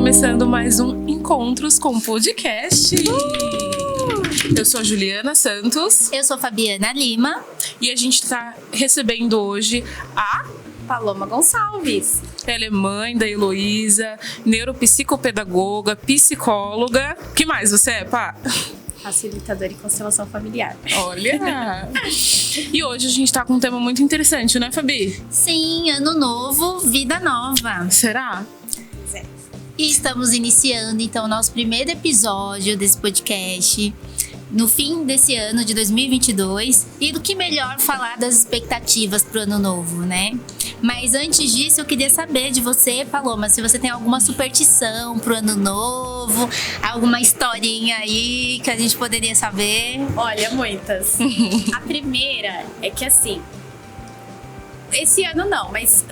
começando mais um Encontros com Podcast. Eu sou a Juliana Santos. Eu sou Fabiana Lima. E a gente está recebendo hoje a Paloma Gonçalves. Ela é mãe da Heloísa, neuropsicopedagoga, psicóloga. O que mais você é, pá? Facilitadora em constelação familiar. Olha! E hoje a gente tá com um tema muito interessante, né, Fabi? Sim, ano novo, vida nova. Será? E estamos iniciando, então, o nosso primeiro episódio desse podcast no fim desse ano de 2022. E do que melhor falar das expectativas pro ano novo, né? Mas antes disso, eu queria saber de você, Paloma, se você tem alguma superstição pro ano novo, alguma historinha aí que a gente poderia saber. Olha, muitas. A primeira é que assim, esse ano não, mas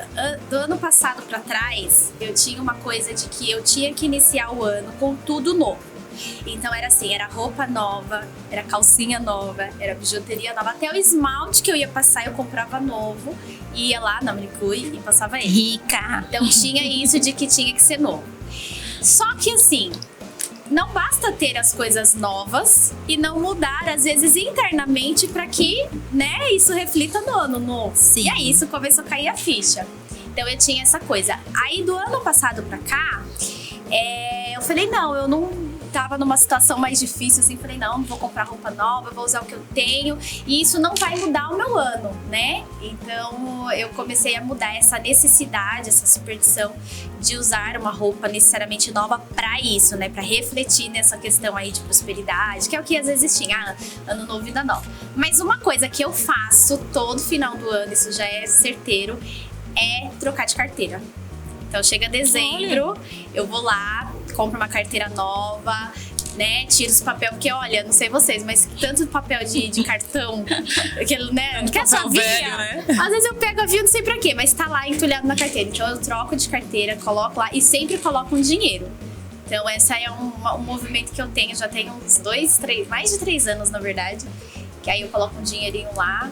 do ano passado pra trás, eu tinha uma coisa de que eu tinha que iniciar o ano com tudo novo. Então era assim, era roupa nova, era calcinha nova, era bijuteria nova, até o esmalte que eu ia passar eu comprava novo, ia lá na manicure e passava ele. Rica! Então tinha isso de que tinha que ser novo. Só que assim, não basta ter as coisas novas e não mudar, às vezes, internamente para que, né, isso reflita no ano novo. Sim. E aí isso começou a cair a ficha. Então eu tinha essa coisa. Aí do ano passado pra cá, eu falei, não, eu não tava numa situação mais difícil, assim, falei, não vou comprar roupa nova, vou usar o que eu tenho, e isso não vai mudar o meu ano, né? Então eu comecei a mudar essa necessidade, essa superstição de usar uma roupa necessariamente nova pra isso, né? Pra refletir nessa questão aí de prosperidade, que é o que às vezes tinha, ano novo, vida nova. Mas uma coisa que eu faço todo final do ano, isso já é certeiro, é trocar de carteira. Então chega dezembro, eu vou lá, compro uma carteira nova, né? Tiro os papel, porque olha, não sei vocês, mas tanto papel de cartão, aquele, né? Que é só via. Velho, né? Às vezes eu pego a via, não sei pra quê, mas tá lá entulhado na carteira. Então eu troco de carteira, coloco lá e sempre coloco um dinheiro. Então esse é um movimento que eu tenho, já tenho uns mais de 3 anos, na verdade. Que aí eu coloco um dinheirinho lá.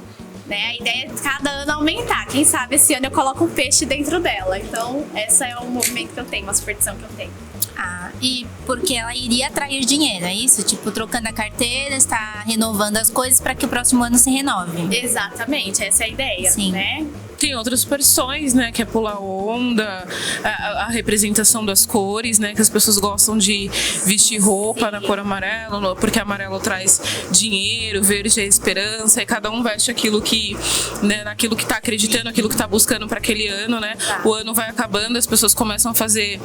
Né? A ideia é cada ano aumentar. Quem sabe esse ano eu coloco um peixe dentro dela. Então, esse é um movimento que eu tenho, uma superstição que eu tenho. Ah, e porque ela iria atrair dinheiro, é isso? Tipo, trocando a carteira, está renovando as coisas para que o próximo ano se renove. Exatamente, essa é a ideia, Sim. né? Tem outras superstições, né? Que é pular onda, a representação das cores, né? Que as pessoas gostam de vestir roupa na cor amarela, porque amarelo traz dinheiro, verde é esperança, e cada um veste aquilo que, né, naquilo que tá acreditando, aquilo que tá buscando para aquele ano, né? O ano vai acabando, as pessoas começam a fazer,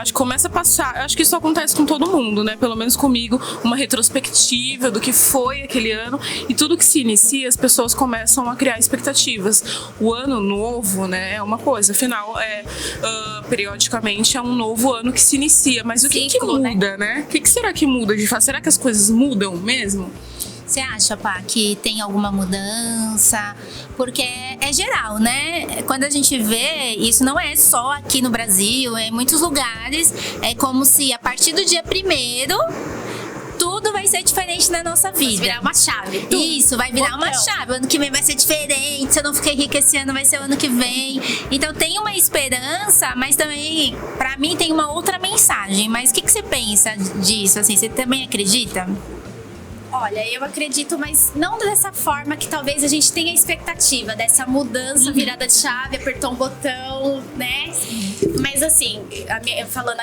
acho que começa a passar, acho que isso acontece com todo mundo, né? Pelo menos comigo, uma retrospectiva do que foi aquele ano, e tudo que se inicia, as pessoas começam a criar expectativas. O ano novo, né, é uma coisa, afinal, periodicamente é um novo ano que se inicia, mas o que muda, né? O que será que muda de fato? Será que as coisas mudam mesmo? Você acha, Pá, que tem alguma mudança? Porque é geral, né? Quando a gente vê, isso não é só aqui no Brasil, é em muitos lugares, é como se a partir do dia 1º tudo vai ser diferente na nossa vida. Vai virar uma chave. Isso, vai virar uma chave. O ano que vem vai ser diferente. Se eu não fiquei rica esse ano, vai ser o ano que vem. Então tem uma esperança, mas também, pra mim, tem uma outra mensagem. Mas o que você pensa disso? Assim, você também acredita? Olha, eu acredito, mas não dessa forma que talvez a gente tenha expectativa dessa mudança, virada de chave, apertou um botão, né? Mas assim, falando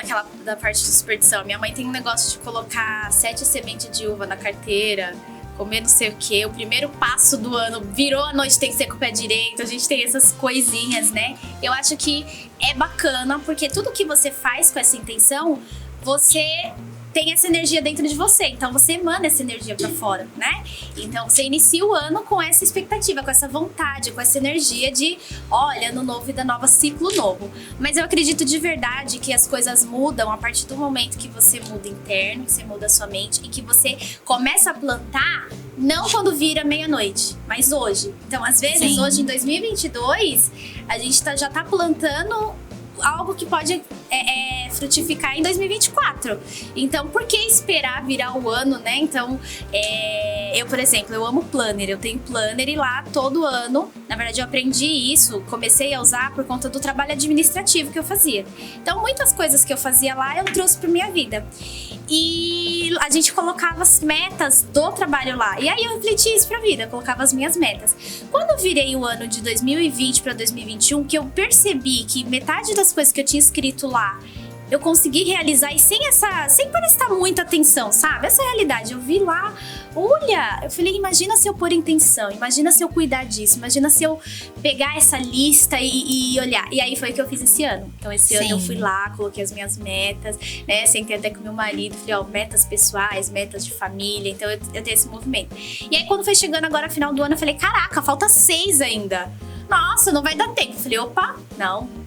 da parte de superstição, minha mãe tem um negócio de colocar 7 sementes de uva na carteira, comer não sei o quê, o primeiro passo do ano, virou a noite, tem que ser com o pé direito, a gente tem essas coisinhas, né? Eu acho que é bacana, porque tudo que você faz com essa intenção, você tem essa energia dentro de você, então você emana essa energia pra fora, né? Então você inicia o ano com essa expectativa, com essa vontade, com essa energia de, olha, ano novo, vida nova, ciclo novo. Mas eu acredito de verdade que as coisas mudam a partir do momento que você muda interno, que você muda a sua mente e que você começa a plantar, não quando vira meia-noite, mas hoje. Então, às vezes, Sim. Hoje em 2022, a gente já tá plantando algo que pode frutificar em 2024. Então, por que esperar virar o ano, né? Então, eu, por exemplo, eu amo planner. Eu tenho planner e lá todo ano, na verdade, eu aprendi isso, comecei a usar por conta do trabalho administrativo que eu fazia. Então, muitas coisas que eu fazia lá, eu trouxe pra minha vida. E a gente colocava as metas do trabalho lá. E aí eu refleti isso pra vida, eu colocava as minhas metas. Quando eu virei o ano de 2020 para 2021, que eu percebi que metade das coisas que eu tinha escrito lá eu consegui realizar e sem prestar muita atenção, sabe? Essa é a realidade. Eu vi lá, olha, eu falei, imagina se eu pôr intenção, imagina se eu cuidar disso, imagina se eu pegar essa lista e olhar. E aí foi o que eu fiz esse ano. Então esse ano eu fui lá, coloquei as minhas metas, né? Sentei até com meu marido, falei, ó, metas pessoais, metas de família. Então eu tenho esse movimento. E aí quando foi chegando agora final do ano, eu falei, caraca, falta 6 ainda. Nossa, não vai dar tempo. Eu falei, opa, não.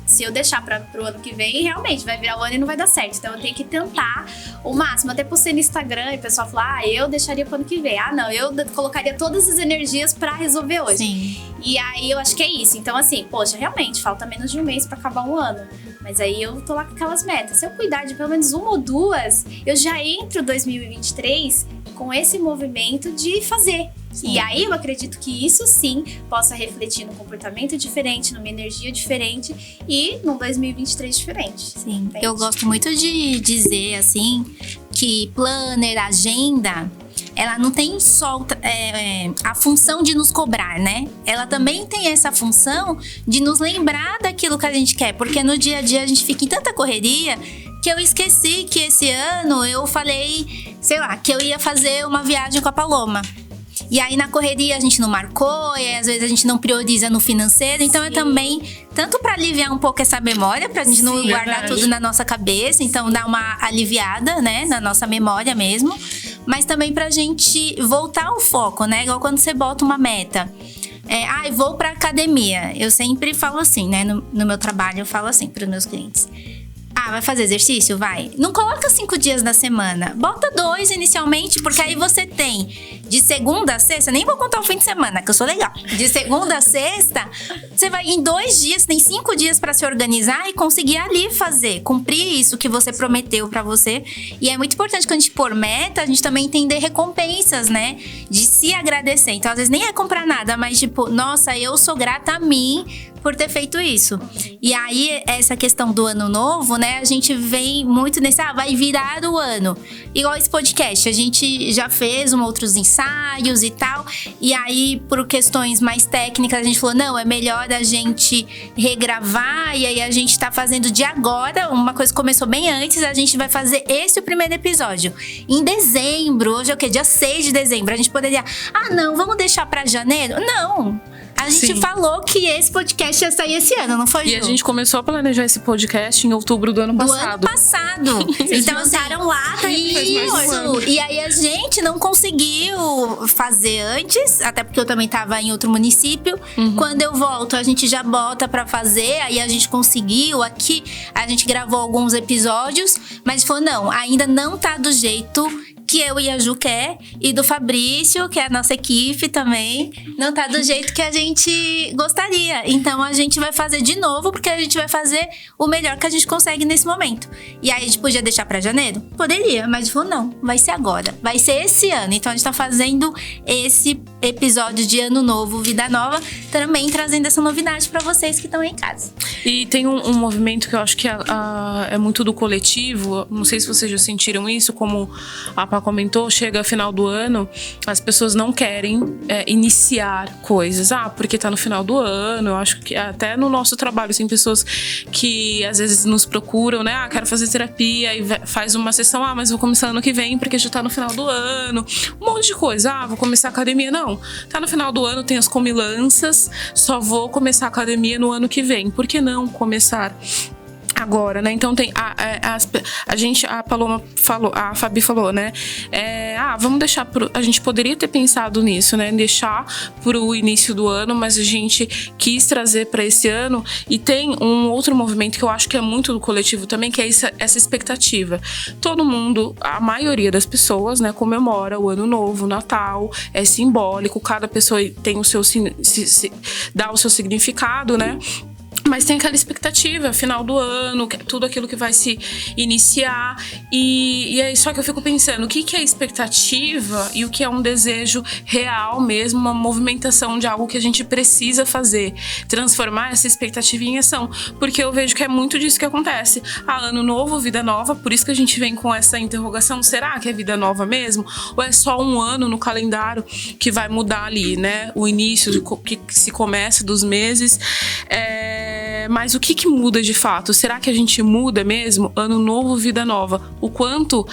Se eu deixar pro ano que vem, realmente vai virar o ano e não vai dar certo. Então eu tenho que tentar o máximo. Até postei no Instagram e o pessoal falou, eu deixaria pro ano que vem. Não, eu colocaria todas as energias pra resolver hoje. Sim. E aí eu acho que é isso. Então assim, poxa, realmente, falta menos de um mês pra acabar um ano. Mas aí eu tô lá com aquelas metas. Se eu cuidar de pelo menos uma ou duas, eu já entro 2023 com esse movimento de fazer. Sim. E aí eu acredito que isso sim possa refletir num comportamento diferente, numa energia diferente e num 2023 diferente. Sim, entende? Eu gosto muito de dizer assim que planner, agenda, ela não tem só a função de nos cobrar, né? Ela também tem essa função de nos lembrar daquilo que a gente quer, porque no dia a dia a gente fica em tanta correria que eu esqueci que esse ano eu falei, sei lá, que eu ia fazer uma viagem com a Paloma. E aí na correria a gente não marcou, e aí, às vezes a gente não prioriza no financeiro. Então é também, tanto para aliviar um pouco essa memória, pra gente não guardar tudo na nossa cabeça. Então dar uma aliviada, né, na nossa memória mesmo. Mas também pra gente voltar ao foco, né? Igual quando você bota uma meta. Vou pra academia. Eu sempre falo assim, né? No meu trabalho eu falo assim pros meus clientes. Vai fazer exercício? Vai. Não coloca 5 dias na semana. Bota 2 inicialmente, porque aí você tem de segunda a sexta, nem vou contar o fim de semana, que eu sou legal. De segunda a sexta, você vai em 2 dias, tem 5 dias pra se organizar e conseguir ali fazer, cumprir isso que você prometeu pra você. E é muito importante quando a gente pôr meta, a gente também entender recompensas, né? De se agradecer. Então, às vezes nem é comprar nada, mas tipo, nossa, eu sou grata a mim por ter feito isso. E aí, essa questão do ano novo, né? A gente vem muito nesse, vai virar o ano. Igual esse podcast, a gente já fez outros ensaios e tal. E aí, por questões mais técnicas, a gente falou, não, é melhor a gente regravar. E aí, a gente tá fazendo de agora, uma coisa que começou bem antes, a gente vai fazer esse o primeiro episódio. Em dezembro, hoje é o quê? Dia 6 de dezembro. A gente poderia, não, vamos deixar pra janeiro? Não! A gente falou que esse podcast ia sair esse ano, não foi, Ju? E a gente começou a planejar esse podcast em outubro do ano passado. Do ano passado. Então, usaram lá, tá? Isso! E aí, a gente não conseguiu fazer antes, até porque eu também tava em outro município. Quando eu volto, a gente já bota pra fazer. Aí, a gente conseguiu aqui. A gente gravou alguns episódios. Mas falou, não, ainda não tá do jeito que eu e a Ju quer, e do Fabrício, que é a nossa equipe também, não tá do jeito que a gente gostaria. Então a gente vai fazer de novo, porque a gente vai fazer o melhor que a gente consegue nesse momento. E aí a gente podia deixar pra janeiro? Poderia, mas a gente falou, não, vai ser agora, vai ser esse ano. Então a gente tá fazendo esse episódio de Ano Novo, Vida Nova, também trazendo essa novidade pra vocês que estão aí em casa. E tem um movimento que eu acho que é muito do coletivo, não sei se vocês já sentiram isso, como a comentou, chega final do ano, as pessoas não querem iniciar coisas. Porque tá no final do ano. Eu acho que até no nosso trabalho tem pessoas que às vezes nos procuram, né? Quero fazer terapia e faz uma sessão, mas vou começar ano que vem porque já tá no final do ano. Um monte de coisa. Vou começar a academia. Não, tá no final do ano, tem as comilanças, só vou começar a academia no ano que vem. Por que não começar agora, né? Então tem a Paloma falou, a Fabi falou, né? Vamos deixar a gente poderia ter pensado nisso, né? Deixar pro início do ano, mas a gente quis trazer para esse ano. E tem um outro movimento que eu acho que é muito do coletivo também, que é essa expectativa. Todo mundo, a maioria das pessoas, né, comemora o Ano Novo, o Natal, é simbólico, cada pessoa tem o seu dá o seu significado, né? Mas tem aquela expectativa, final do ano, tudo aquilo que vai se iniciar. E aí, só que eu fico pensando, o que é expectativa e o que é um desejo real mesmo, uma movimentação de algo que a gente precisa fazer. Transformar essa expectativa em ação. Porque eu vejo que é muito disso que acontece. Ano novo, vida nova, por isso que a gente vem com essa interrogação, será que é vida nova mesmo? Ou é só um ano no calendário que vai mudar ali, né? O início, que se começa dos meses. Mas o que muda de fato? Será que a gente muda mesmo? Ano novo, vida nova. O quanto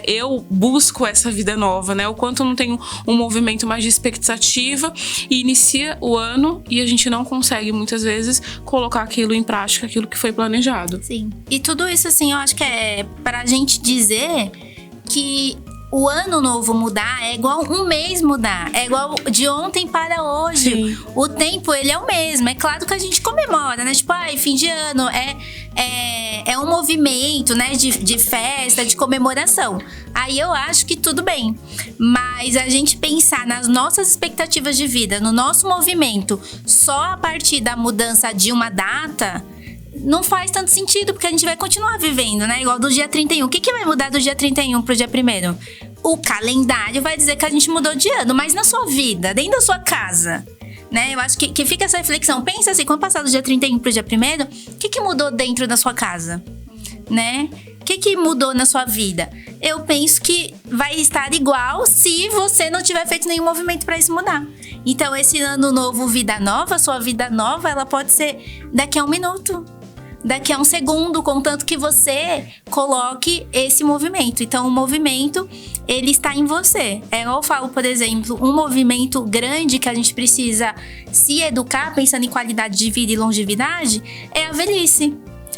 eu busco essa vida nova, né? O quanto eu não tenho um movimento mais de expectativa e inicia o ano e a gente não consegue, muitas vezes, colocar aquilo em prática, aquilo que foi planejado. Sim. E tudo isso, assim, eu acho que é pra gente dizer que o ano novo mudar é igual um mês mudar. É igual de ontem para hoje. Sim. O tempo, ele é o mesmo. É claro que a gente comemora, né? Tipo, fim de ano. É um movimento, né? De festa, de comemoração. Aí eu acho que tudo bem. Mas a gente pensar nas nossas expectativas de vida, no nosso movimento, só a partir da mudança de uma data, não faz tanto sentido, porque a gente vai continuar vivendo, né? Igual do dia 31. O que vai mudar do dia 31 pro dia 1º? O calendário vai dizer que a gente mudou de ano, mas na sua vida, dentro da sua casa, né? Eu acho que fica essa reflexão. Pensa assim, quando passar do dia 31 pro dia 1º, o que mudou dentro da sua casa, né? O que mudou na sua vida? Eu penso que vai estar igual se você não tiver feito nenhum movimento para isso mudar. Então, esse ano novo, vida nova, sua vida nova, ela pode ser daqui a 1 minuto. Daqui a 1 segundo, contanto que você coloque esse movimento. Então, o movimento, ele está em você. Eu falo, por exemplo, um movimento grande que a gente precisa se educar, pensando em qualidade de vida e longevidade, é a velhice.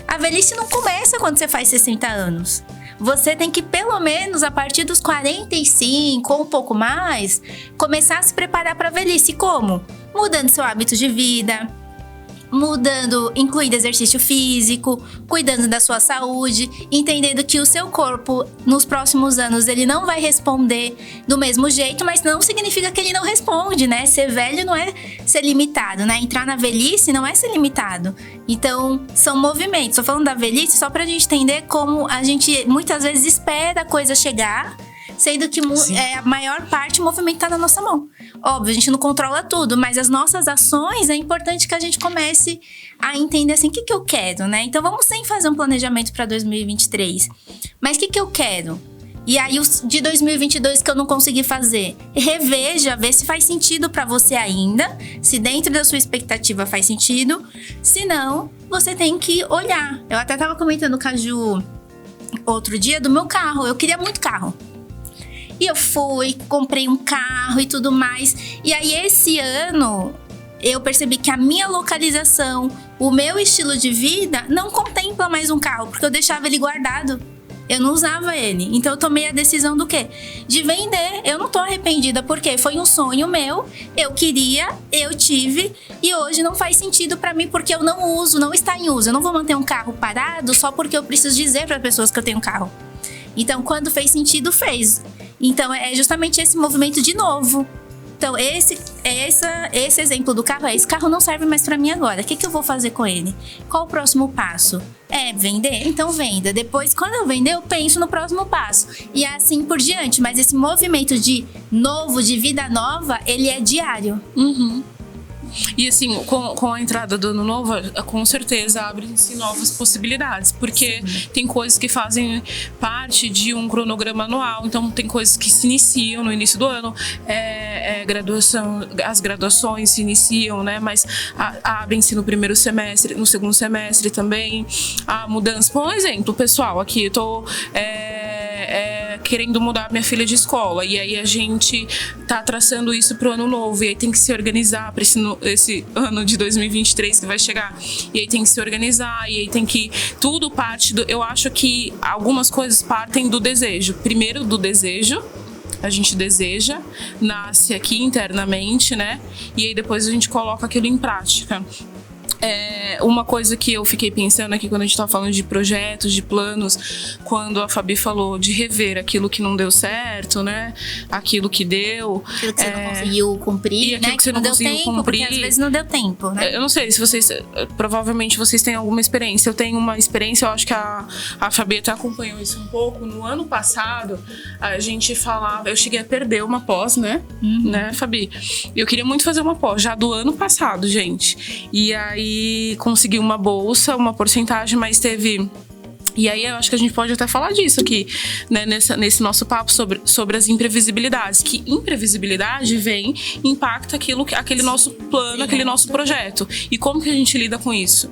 A velhice não começa quando você faz 60 anos. Você tem que, pelo menos, a partir dos 45 ou um pouco mais, começar a se preparar para a velhice. Como? Mudando seu hábito de vida, incluindo exercício físico, cuidando da sua saúde, entendendo que o seu corpo, nos próximos anos, ele não vai responder do mesmo jeito, mas não significa que ele não responde, né? Ser velho não é ser limitado, né? Entrar na velhice não é ser limitado. Então, são movimentos. Tô falando da velhice só pra gente entender como a gente, muitas vezes, espera a coisa chegar, sendo que a maior parte do movimento tá na nossa mão. Óbvio, a gente não controla tudo, mas as nossas ações, é importante que a gente comece a entender assim, o que eu quero, né? Então, vamos sim fazer um planejamento para 2023. Mas o que eu quero? E aí, os de 2022 que eu não consegui fazer, reveja, vê se faz sentido para você ainda, se dentro da sua expectativa faz sentido. Se não, você tem que olhar. Eu até tava comentando com a Ju outro dia do meu carro. Eu queria muito carro. E eu fui, comprei um carro e tudo mais. E aí, esse ano, eu percebi que a minha localização, o meu estilo de vida, não contempla mais um carro, porque eu deixava ele guardado. Eu não usava ele. Então, eu tomei a decisão do quê? De vender. Eu não tô arrependida, porque foi um sonho meu. Eu queria, eu tive. E hoje não faz sentido pra mim, porque eu não uso, não está em uso. Eu não vou manter um carro parado só porque eu preciso dizer para pessoas que eu tenho um carro. Então, quando fez sentido, fez. Então, é justamente esse movimento de novo. Então, esse exemplo do carro esse carro não serve mais para mim agora. O que eu vou fazer com ele? Qual o próximo passo? Vender? Então, venda. Depois, quando eu vender, eu penso no próximo passo. E assim por diante. Mas esse movimento de novo, de vida nova, ele é diário. Uhum. E assim, com a entrada do ano novo, com certeza abrem-se novas possibilidades, porque tem coisas que fazem parte de um cronograma anual, então tem coisas que se iniciam no início do ano, as graduações se iniciam, né? Mas abrem-se no primeiro semestre, no segundo semestre também, a mudança. Por exemplo, pessoal, aqui eu tô querendo mudar minha filha de escola, e aí a gente tá traçando isso pro ano novo, e aí tem que se organizar para esse ano de 2023 que vai chegar, e aí tem que se organizar, e aí tem que, tudo parte eu acho que algumas coisas partem do desejo, primeiro do desejo, a gente deseja, nasce aqui internamente, né, e aí depois a gente coloca aquilo em prática. Uma coisa que eu fiquei pensando aqui quando a gente tava falando de projetos, de planos, quando a Fabi falou de rever aquilo que não deu certo, né? Aquilo que deu. Aquilo que você não conseguiu cumprir, e aquilo né? que você não deu conseguiu tempo, cumprir. porque às vezes não deu tempo, né? Eu não sei se vocês, provavelmente vocês têm alguma experiência. Eu tenho uma experiência, eu acho que a Fabi até acompanhou isso um pouco. No ano passado, a gente falava, eu cheguei a perder uma pós, né? Né, Fabi? Eu queria muito fazer uma pós, já do ano passado, gente. E aí, consegui uma bolsa, uma porcentagem, mas teve... E aí eu acho que a gente pode até falar disso aqui, né, nesse nosso papo sobre as imprevisibilidades. Que imprevisibilidade impacta aquele nosso plano, aquele nosso projeto. E como que a gente lida com isso,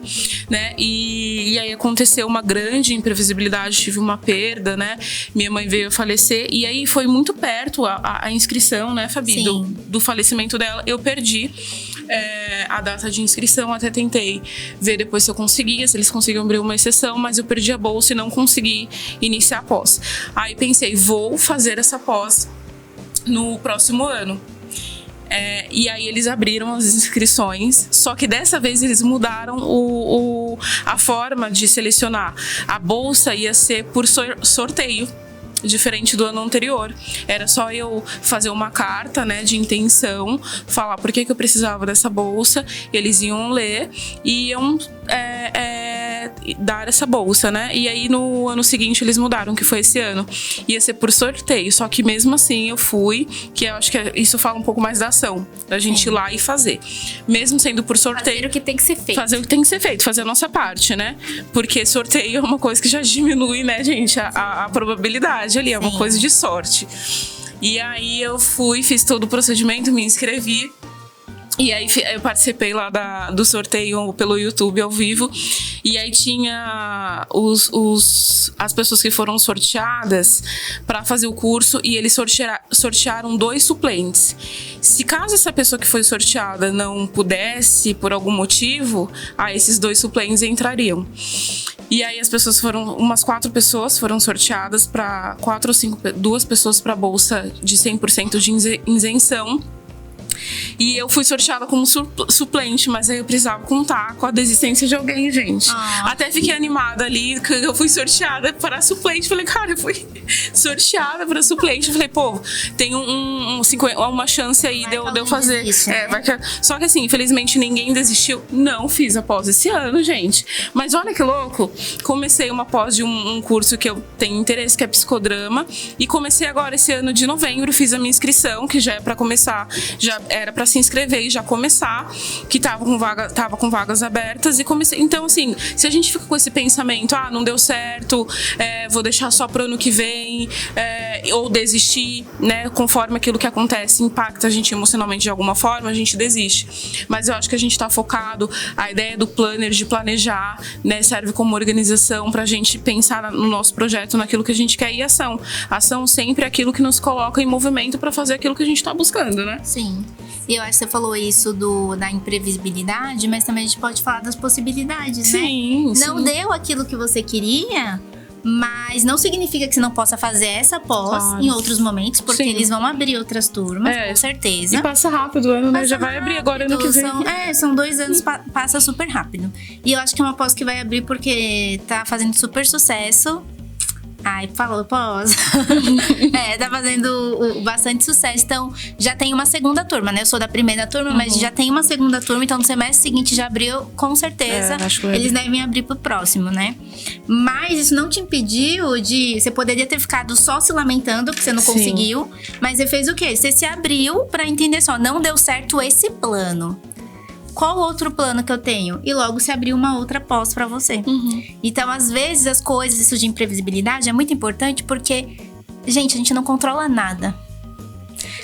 né? E aí aconteceu uma grande imprevisibilidade, tive uma perda, né? Minha mãe veio a falecer e aí foi muito perto a inscrição, né, Fabi? Do falecimento dela. Eu perdi a data de inscrição, até tentei ver depois se eu conseguia, se eles conseguiam abrir uma exceção, mas eu perdi a bolsa e não consegui iniciar a pós. Aí pensei, vou fazer essa pós no próximo ano. E aí eles abriram as inscrições, só que dessa vez eles mudaram a forma de selecionar. A bolsa ia ser por sorteio, diferente do ano anterior. Era só eu fazer uma carta, né, de intenção, falar por que eu precisava dessa bolsa, eles iam ler e iam dar essa bolsa, né? E aí no ano seguinte eles mudaram, que foi esse ano. Ia ser por sorteio, só que mesmo assim eu fui, que eu acho que isso fala um pouco mais da ação, da gente ir lá e fazer. Mesmo sendo por sorteio. Fazer o que tem que ser feito. Fazer o que tem que ser feito, fazer a nossa parte, né? Porque sorteio é uma coisa que já diminui, né, gente, a probabilidade ali, é uma coisa de sorte. E aí eu fui, fiz todo o procedimento, me inscrevi. E aí eu participei lá do sorteio pelo YouTube ao vivo. E aí tinha as pessoas que foram sorteadas para fazer o curso e eles sortearam 2 suplentes. Se caso essa pessoa que foi sorteada não pudesse, por algum motivo, esses 2 suplentes entrariam. E aí as pessoas umas 4 pessoas foram sorteadas para 4 ou 5, 2 pessoas para bolsa de 100% de isenção. E eu fui sorteada como suplente, mas aí eu precisava contar com a desistência de alguém, gente. Até fiquei animada ali, que eu fui sorteada para suplente. Falei, cara, eu fui sorteada para suplente. Falei, pô, tem uma chance aí de eu fazer. Isso, né? Só que assim, infelizmente ninguém desistiu. Não fiz a pós esse ano, gente. Mas olha que louco. Comecei uma pós de um curso que eu tenho interesse, que é psicodrama. E comecei agora esse ano de novembro, fiz a minha inscrição, que já é para começar, já era para se inscrever e já começar, que tava com vagas abertas e comecei. Então, assim, se a gente fica com esse pensamento, não deu certo, vou deixar só pro ano que vem, ou desistir, né, conforme aquilo que acontece impacta a gente emocionalmente de alguma forma, a gente desiste. Mas eu acho que a gente tá focado, a ideia do planner, de planejar, né, serve como organização pra gente pensar no nosso projeto, naquilo que a gente quer, e ação. Ação sempre é aquilo que nos coloca em movimento pra fazer aquilo que a gente tá buscando, né? Sim. E eu acho que você falou isso da imprevisibilidade, mas também a gente pode falar das possibilidades, né? Sim. Não deu aquilo que você queria, mas não significa que você não possa fazer essa pós em outros momentos, porque eles vão abrir outras turmas, com certeza. E passa rápido o ano, né? Já vai abrir agora ano que vem. São 2 anos, passa super rápido. E eu acho que é uma pós que vai abrir porque tá fazendo super sucesso. Falou pós. Tá fazendo bastante sucesso. Então, já tem uma segunda turma, né? Eu sou da primeira turma, mas já tem uma segunda turma. Então, no semestre seguinte já abriu, com certeza. Eles devem abrir pro próximo, né? Mas isso não te impediu de... Você poderia ter ficado só se lamentando que você não conseguiu. Mas você fez o quê? Você se abriu pra entender só, não deu certo esse plano. Qual outro plano que eu tenho? E logo se abriu uma outra pós pra você. Então, às vezes, as coisas, isso de imprevisibilidade é muito importante porque, gente, a gente não controla nada.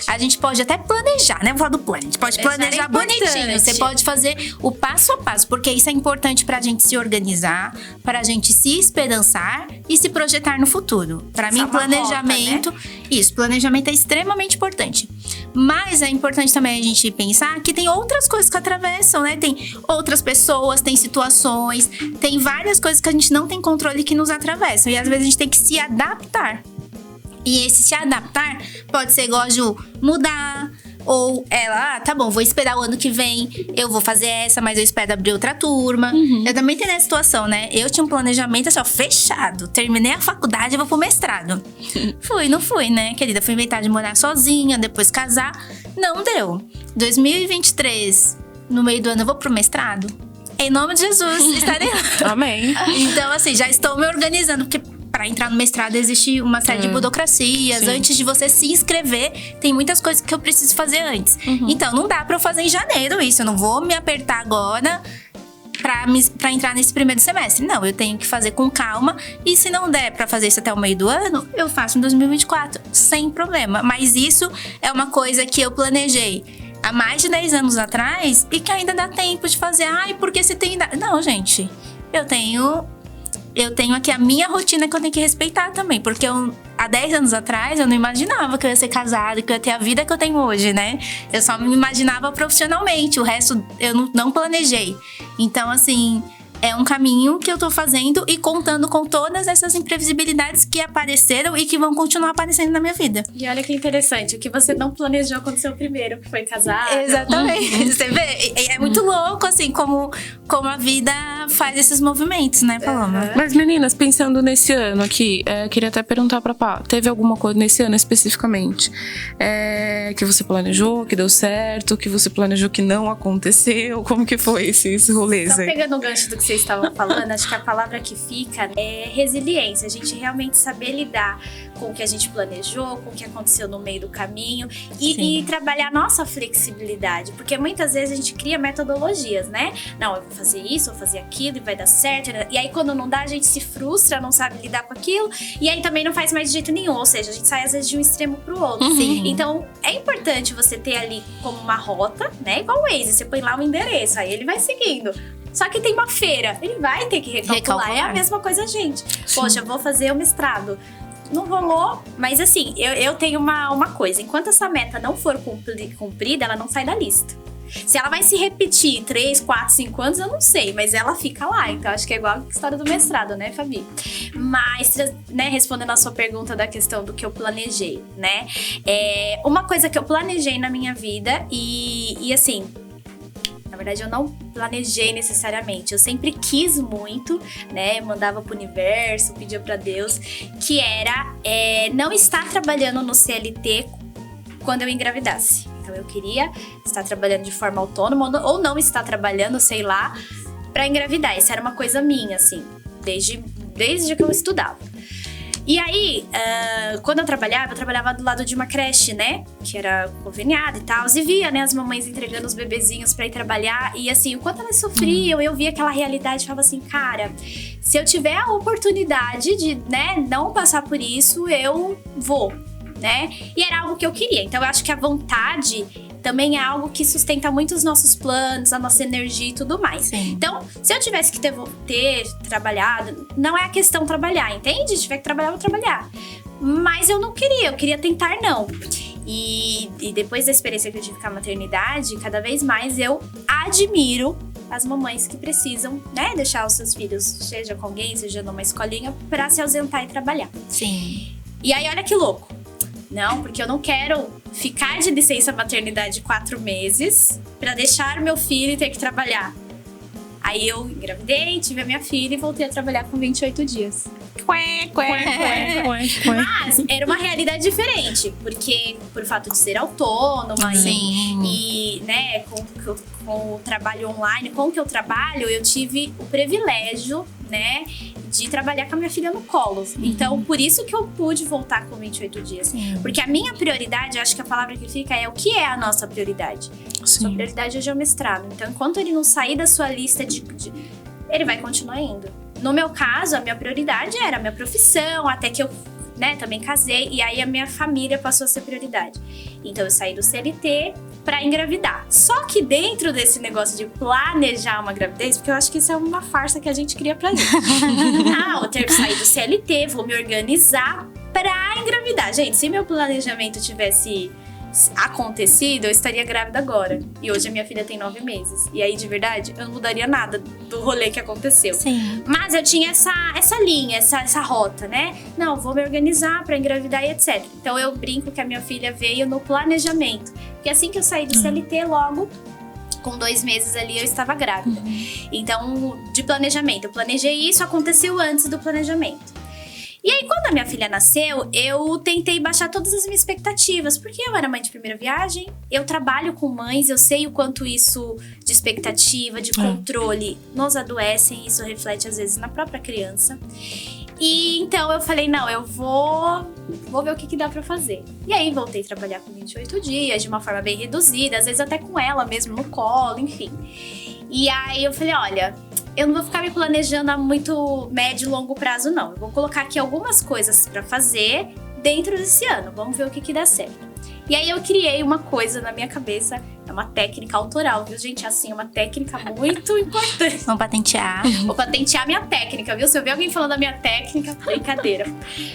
A gente pode até planejar, né? Vou falar do plano. A gente pode planejar bonitinho. Você pode fazer o passo a passo, porque isso é importante pra gente se organizar, pra gente se esperançar e se projetar no futuro. Pra mim, planejamento... Rota, né? Isso, planejamento é extremamente importante. Mas é importante também a gente pensar que tem outras coisas que atravessam, né? Tem outras pessoas, tem situações, tem várias coisas que a gente não tem controle que nos atravessam. E às vezes a gente tem que se adaptar. E esse se adaptar pode ser igual a Ju, mudar, Ou ela, tá bom, vou esperar o ano que vem, eu vou fazer essa, mas eu espero abrir outra turma. Eu também tenho essa situação, né? Eu tinha um planejamento assim, ó, fechado. Terminei a faculdade, eu vou pro mestrado. Não fui, né, querida? Fui inventar de morar sozinha, depois casar. Não deu. 2023, no meio do ano, eu vou pro mestrado? Em nome de Jesus, estarei lá. Amém. Então, assim, já estou me organizando, porque para entrar no mestrado existe uma série de burocracias. Sim. Antes de você se inscrever, tem muitas coisas que eu preciso fazer antes. Então, não dá pra eu fazer em janeiro isso. Eu não vou me apertar agora pra entrar nesse primeiro semestre. Não, eu tenho que fazer com calma. E se não der pra fazer isso até o meio do ano, eu faço em 2024, sem problema. Mas isso é uma coisa que eu planejei há mais de 10 anos atrás e que ainda dá tempo de fazer. Ai, porque você tem idade? Não, gente. Eu tenho aqui a minha rotina que eu tenho que respeitar também. Porque há 10 anos atrás, eu não imaginava que eu ia ser casada, que eu ia ter a vida que eu tenho hoje, né? Eu só me imaginava profissionalmente. O resto, eu não planejei. Então, assim, é um caminho que eu tô fazendo e contando com todas essas imprevisibilidades que apareceram e que vão continuar aparecendo na minha vida. E olha que interessante, o que você não planejou aconteceu primeiro, que foi casar. Exatamente. Você vê? É muito louco, assim, como a vida faz esses movimentos, né, Paloma? Mas, meninas, pensando nesse ano aqui, queria até perguntar pra Pá, teve alguma coisa nesse ano especificamente que você planejou, que deu certo, que você planejou que não aconteceu? Como que foi esse rolê? Só pegando o gancho do que vocês estavam falando, acho que a palavra que fica é resiliência. A gente realmente saber lidar com o que a gente planejou, com o que aconteceu no meio do caminho e trabalhar a nossa flexibilidade. Porque muitas vezes a gente cria metodologias, né? Não, eu vou fazer isso, vou fazer aquilo e vai dar certo. E aí quando não dá, a gente se frustra, não sabe lidar com aquilo. E aí também não faz mais de jeito nenhum. Ou seja, a gente sai às vezes de um extremo pro outro. Então é importante você ter ali como uma rota, né? Igual o Waze, você põe lá um endereço, aí ele vai seguindo. Só que tem uma feira, ele vai ter que recalcular. É a mesma coisa, gente. Poxa, eu vou fazer o mestrado. Não rolou, mas assim, eu tenho uma coisa. Enquanto essa meta não for cumprida, ela não sai da lista. Se ela vai se repetir 3, 4, 5 anos, eu não sei, mas ela fica lá. Então, acho que é igual a história do mestrado, né, Fabi? Mas, né, respondendo a sua pergunta da questão do que eu planejei, né? Uma coisa que eu planejei na minha vida e assim... Na verdade, eu não planejei necessariamente. Eu sempre quis muito, né? Mandava pro universo, pedia pra Deus, que era não estar trabalhando no CLT quando eu engravidasse. Então, eu queria estar trabalhando de forma autônoma ou não estar trabalhando, sei lá, pra engravidar. Isso era uma coisa minha, assim, desde que eu estudava. E aí, quando eu trabalhava do lado de uma creche, né? Que era conveniada e tal. E via, né, as mamães entregando os bebezinhos pra ir trabalhar. E assim, o quanto elas sofriam, eu via aquela realidade e falava assim, cara, se eu tiver a oportunidade de, né, não passar por isso, eu vou, né? E era algo que eu queria. Então, eu acho que a vontade também é algo que sustenta muito os nossos planos, a nossa energia e tudo mais. Sim. Então, se eu tivesse que ter trabalhado, não é a questão trabalhar, entende? Se tiver que trabalhar, eu vou trabalhar. Mas eu não queria, eu queria tentar não. E depois da experiência que eu tive com a maternidade, cada vez mais eu admiro as mamães que precisam, né, deixar os seus filhos, seja com alguém, seja numa escolinha, pra se ausentar e trabalhar. Sim. E aí, olha que louco. Não, porque eu não quero ficar de licença maternidade 4 meses pra deixar meu filho e ter que trabalhar. Aí eu engravidei, tive a minha filha e voltei a trabalhar com 28 dias. Mas era uma realidade diferente, porque por fato de ser autônoma e né, com o trabalho online, com o que eu trabalho, eu tive o privilégio, né, de trabalhar com a minha filha no colo. Então, por isso que eu pude voltar com 28 dias. Porque a minha prioridade, acho que a palavra que fica é o que é a nossa prioridade. Sua prioridade hoje é o mestrado. Então, enquanto ele não sair da sua lista ele vai continuar indo. No meu caso, a minha prioridade era a minha profissão, até que eu, né, também casei. E aí, a minha família passou a ser prioridade. Então, eu saí do CLT pra engravidar. Só que dentro desse negócio de planejar uma gravidez, porque eu acho que isso é uma farsa que a gente cria pra gente. Eu tenho que sair do CLT, vou me organizar pra engravidar. Gente, se meu planejamento tivesse acontecido, eu estaria grávida agora. E hoje a minha filha tem 9 meses. E aí, de verdade, eu não mudaria nada do rolê que aconteceu. Sim. Mas eu tinha essa linha, essa rota, né? Não, vou me organizar pra engravidar e etc. Então eu brinco que a minha filha veio no planejamento. Porque assim que eu saí do CLT, logo, com 2 meses ali, eu estava grávida. Então, de planejamento. Eu planejei isso, aconteceu antes do planejamento. E aí, quando a minha filha nasceu, eu tentei baixar todas as minhas expectativas. Porque eu era mãe de primeira viagem, eu trabalho com mães, eu sei o quanto isso de expectativa, de controle, nos adoecem. Isso reflete, às vezes, na própria criança. E então eu falei, não, eu vou ver o que dá pra fazer. E aí, voltei a trabalhar com 28 dias, de uma forma bem reduzida. Às vezes até com ela mesmo no colo, enfim. E aí, eu falei, olha, eu não vou ficar me planejando a muito médio e longo prazo, não. Eu vou colocar aqui algumas coisas pra fazer dentro desse ano. Vamos ver o que dá certo. E aí eu criei uma coisa na minha cabeça, é uma técnica autoral, viu, gente? Assim, é uma técnica muito importante. Vamos patentear. Vou patentear minha técnica, viu? Se eu ver alguém falando da minha técnica, brincadeira.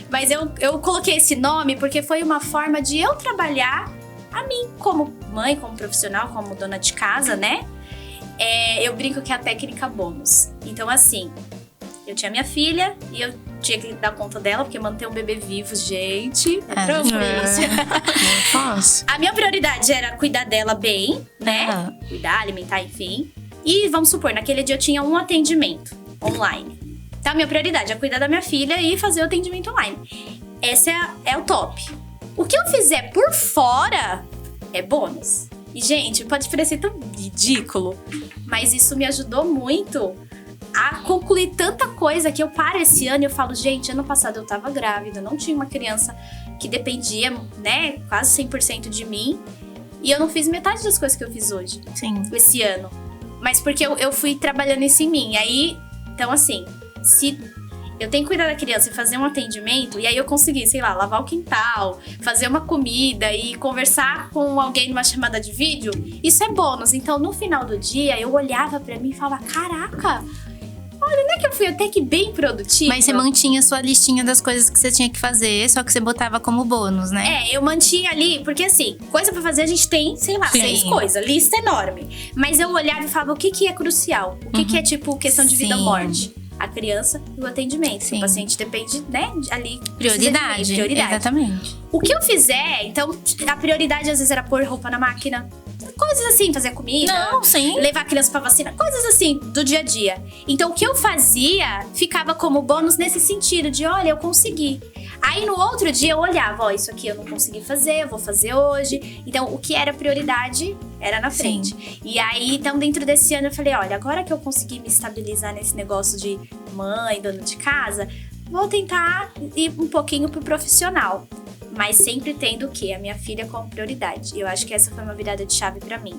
Mas eu coloquei esse nome porque foi uma forma de eu trabalhar a mim como mãe, como profissional, como dona de casa, né? Eu brinco que é a técnica bônus. Então, assim, eu tinha minha filha e eu tinha que dar conta dela, porque manter um bebê vivo, gente, é tranquilo. Não fácil. A minha prioridade era cuidar dela bem, né? Cuidar, alimentar, enfim. E vamos supor, naquele dia eu tinha um atendimento online. Então, a minha prioridade é cuidar da minha filha e fazer o atendimento online. Essa é o top. O que eu fizer por fora é bônus. E, gente, pode parecer tão ridículo, mas isso me ajudou muito a concluir tanta coisa que eu paro esse ano e eu falo, gente, ano passado eu tava grávida, não tinha uma criança que dependia, né, quase 100% de mim. E eu não fiz metade das coisas que eu fiz hoje, esse ano. Mas porque eu fui trabalhando isso em mim. E aí, então assim, se eu tenho que cuidar da criança e fazer um atendimento, e aí eu consegui, sei lá, lavar o quintal, fazer uma comida e conversar com alguém numa chamada de vídeo, isso é bônus. Então, no final do dia, eu olhava pra mim e falava, caraca, olha, não é que eu fui até que bem produtiva. Mas você mantinha a sua listinha das coisas que você tinha que fazer, só que você botava como bônus, né? Eu mantinha ali, porque assim, coisa pra fazer a gente tem, sei lá, 6 coisas, lista enorme. Mas eu olhava e falava, o que é crucial? O que é, tipo, questão de vida ou morte? A criança e o atendimento. O paciente depende, né, ali. Prioridade. Exatamente. O que eu fizer, então, a prioridade às vezes era pôr roupa na máquina. Coisas assim, fazer comida. Não, sim. Levar a criança pra vacina. Coisas assim, do dia a dia. Então, o que eu fazia ficava como bônus nesse sentido de, olha, eu consegui. Aí, no outro dia, eu olhava, ó, isso aqui eu não consegui fazer, eu vou fazer hoje. Então, o que era prioridade era na frente. Sim. E aí, então, dentro desse ano, eu falei, olha, agora que eu consegui me estabilizar nesse negócio de mãe, dona de casa, vou tentar ir um pouquinho pro profissional. Mas sempre tendo o quê? A minha filha como prioridade. E eu acho que essa foi uma virada de chave pra mim.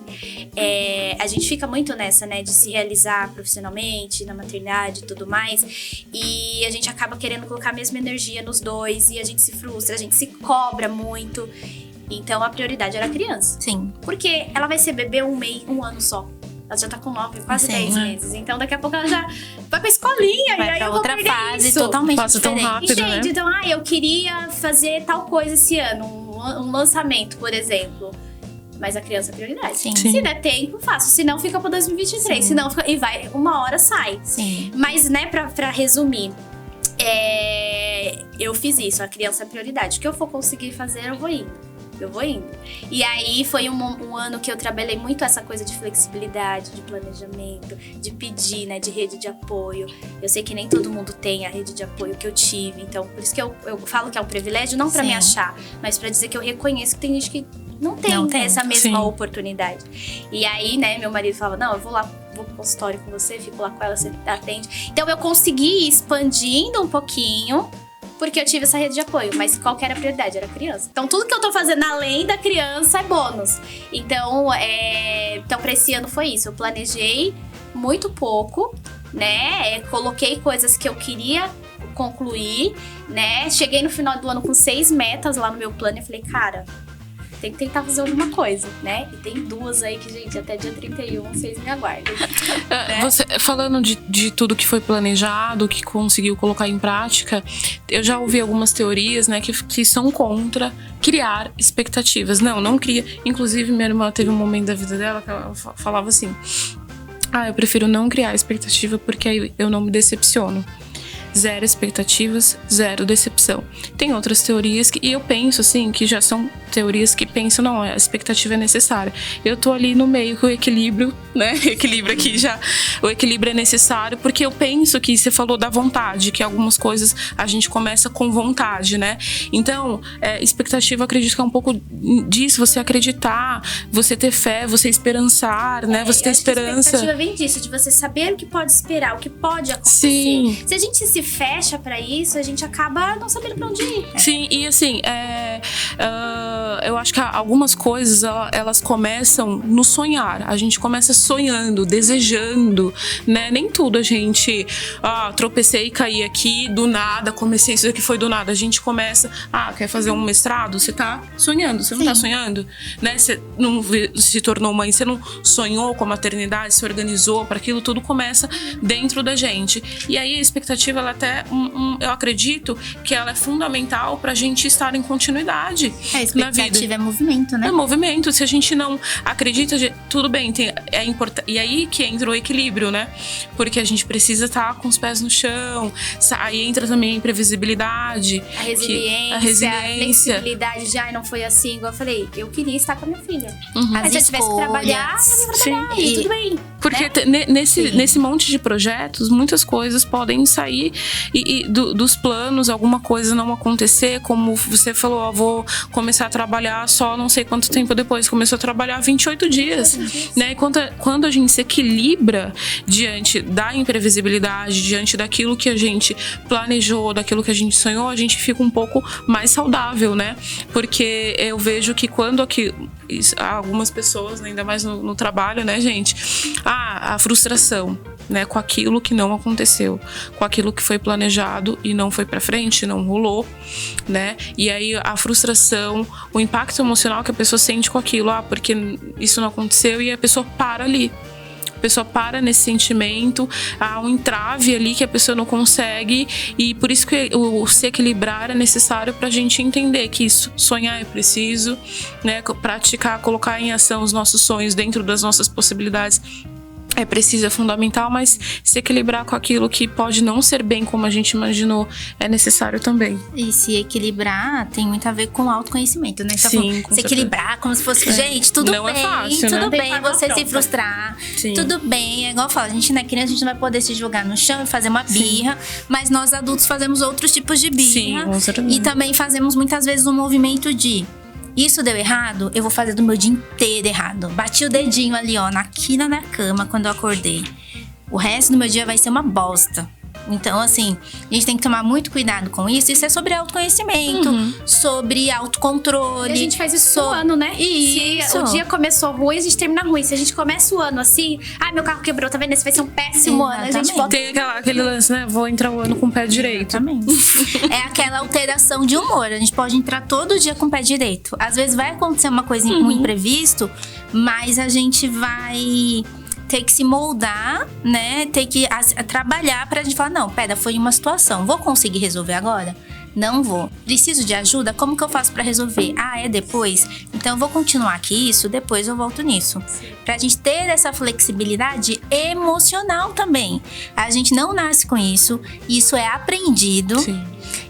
A gente fica muito nessa, né? De se realizar profissionalmente, na maternidade e tudo mais. E a gente acaba querendo colocar a mesma energia nos dois. E a gente se frustra, a gente se cobra muito. Então, a prioridade era a criança. Sim. Porque ela vai ser bebê um ano só. Ela já tá com 9, quase 10 meses. Então, daqui a pouco ela já vai pra escolinha. Vai e aí pra eu vou outra fase isso. totalmente Passa diferente. tão rápido, Gente, né? então, eu queria fazer tal coisa esse ano. Um lançamento, por exemplo. Mas a criança é prioridade. Sim. Se der tempo, faço. Se não, fica pra 2023. Se não, fica... E vai, uma hora sai. Sim. Mas, né, pra resumir... eu fiz isso. A criança é prioridade. O que eu for conseguir fazer, eu vou indo. E aí foi um ano que eu trabalhei muito essa coisa de flexibilidade, de planejamento, de pedir, né, de rede de apoio. Eu sei que nem todo mundo tem a rede de apoio que eu tive, então por isso que eu falo que é um privilégio, não pra me achar, mas pra dizer que eu reconheço que tem gente que não tem essa mesma oportunidade. E aí, né, meu marido falava, não, eu vou lá, vou pro consultório com você, fico lá com ela, você atende. Então eu consegui ir expandindo um pouquinho, porque eu tive essa rede de apoio, mas qual que era a prioridade? Era a criança. Então, tudo que eu tô fazendo além da criança é bônus. Então, pra esse ano foi isso. Eu planejei muito pouco, né? Coloquei coisas que eu queria concluir, né? Cheguei no final do ano com 6 metas lá no meu plano e falei, cara, tem que tentar fazer alguma coisa, né? E tem 2 aí que, gente, até dia 31 vocês me aguardem. Né? Você, falando de tudo que foi planejado, que conseguiu colocar em prática, eu já ouvi algumas teorias, né, que são contra criar expectativas. Não cria. Inclusive, minha irmã teve um momento da vida dela que ela falava assim: eu prefiro não criar expectativa porque aí eu não me decepciono. 0 expectativas, 0 decepção. Tem outras teorias e eu penso assim, que já são teorias que pensam, não, a expectativa é necessária. Eu tô ali no meio com o equilíbrio, né? Equilíbrio aqui já. O equilíbrio é necessário porque eu penso que você falou da vontade, que algumas coisas a gente começa com vontade, né? Então, expectativa, eu acredito que é um pouco disso, você acreditar, você ter fé, você esperançar, né? Você ter esperança. A expectativa vem disso, de você saber o que pode esperar, o que pode acontecer. Sim. Se a gente se fecha pra isso, a gente acaba não sabendo pra onde ir. Sim, e assim, eu acho que algumas coisas, elas começam no sonhar. A gente começa sonhando, desejando, né? Nem tudo a gente, tropecei e caí aqui, do nada, comecei isso aqui, foi do nada. A gente começa, quer fazer um mestrado? Você tá sonhando, você não tá sonhando? Né? Você não se tornou mãe, você não sonhou com a maternidade, se organizou para aquilo, tudo começa dentro da gente. E aí a expectativa, ela até, eu acredito que ela é fundamental pra gente estar em continuidade na vida. É movimento, né? É movimento. Se a gente não acredita, tudo bem, é importante. E aí que entra o equilíbrio, né? Porque a gente precisa estar com os pés no chão. Aí entra também a imprevisibilidade. A resiliência. A flexibilidade. Já não foi assim, igual eu falei. Eu queria estar com a minha filha. Mas se eu tivesse que trabalhar, eu ia trabalhar. E tudo bem. Porque nesse monte de projetos, muitas coisas podem sair dos planos, alguma coisa não acontecer, como você falou, vou começar a trabalhar só não sei quanto tempo depois, começou a trabalhar 28 dias, né? E quando a gente se equilibra diante da imprevisibilidade, diante daquilo que a gente planejou, daquilo que a gente sonhou, a gente fica um pouco mais saudável, né? Porque eu vejo que quando algumas pessoas, ainda mais no trabalho, né, gente? A frustração, né, com aquilo que não aconteceu, com aquilo que foi planejado e não foi pra frente, não rolou, né? E aí a frustração, o impacto emocional que a pessoa sente com aquilo, porque isso não aconteceu, e a pessoa para ali. A pessoa para nesse sentimento, há um entrave ali que a pessoa não consegue, e por isso que o se equilibrar é necessário pra gente entender que isso, sonhar é preciso, né? Praticar, colocar em ação os nossos sonhos dentro das nossas possibilidades é preciso, é fundamental, mas se equilibrar com aquilo que pode não ser bem como a gente imaginou é necessário também. E se equilibrar tem muito a ver com autoconhecimento, né? Então, sim, se equilibrar como se fosse... Gente, tudo não bem, é fácil, tudo né? bem você se frustrar. Sim. Tudo bem, é igual eu falo, a gente não é criança, a gente não vai poder se jogar no chão e fazer uma birra, mas nós adultos fazemos outros tipos de birra. Sim, e também fazemos muitas vezes um movimento de... Isso deu errado, eu vou fazer do meu dia inteiro errado. Bati o dedinho ali, na quina da cama quando eu acordei. O resto do meu dia vai ser uma bosta. Então, assim, a gente tem que tomar muito cuidado com isso. Isso é sobre autoconhecimento, sobre autocontrole. E a gente faz isso no ano, né? Isso. Se o dia começou ruim, a gente termina ruim. Se a gente começa o ano assim, meu carro quebrou, tá vendo? Esse vai ser um péssimo ano. A gente volta... Tem aquele lance, né? Vou entrar o ano com o pé direito. Exatamente. É aquela alteração de humor. A gente pode entrar todo dia com o pé direito. Às vezes vai acontecer uma coisa, um imprevisto, mas a gente vai... ter que se moldar, né? Ter que trabalhar pra gente falar, não, pera, foi uma situação. Vou conseguir resolver agora? Não vou. Preciso de ajuda? Como que eu faço pra resolver? É depois? Então eu vou continuar aqui isso, depois eu volto nisso. Pra gente ter essa flexibilidade emocional também. A gente não nasce com isso é aprendido. Sim.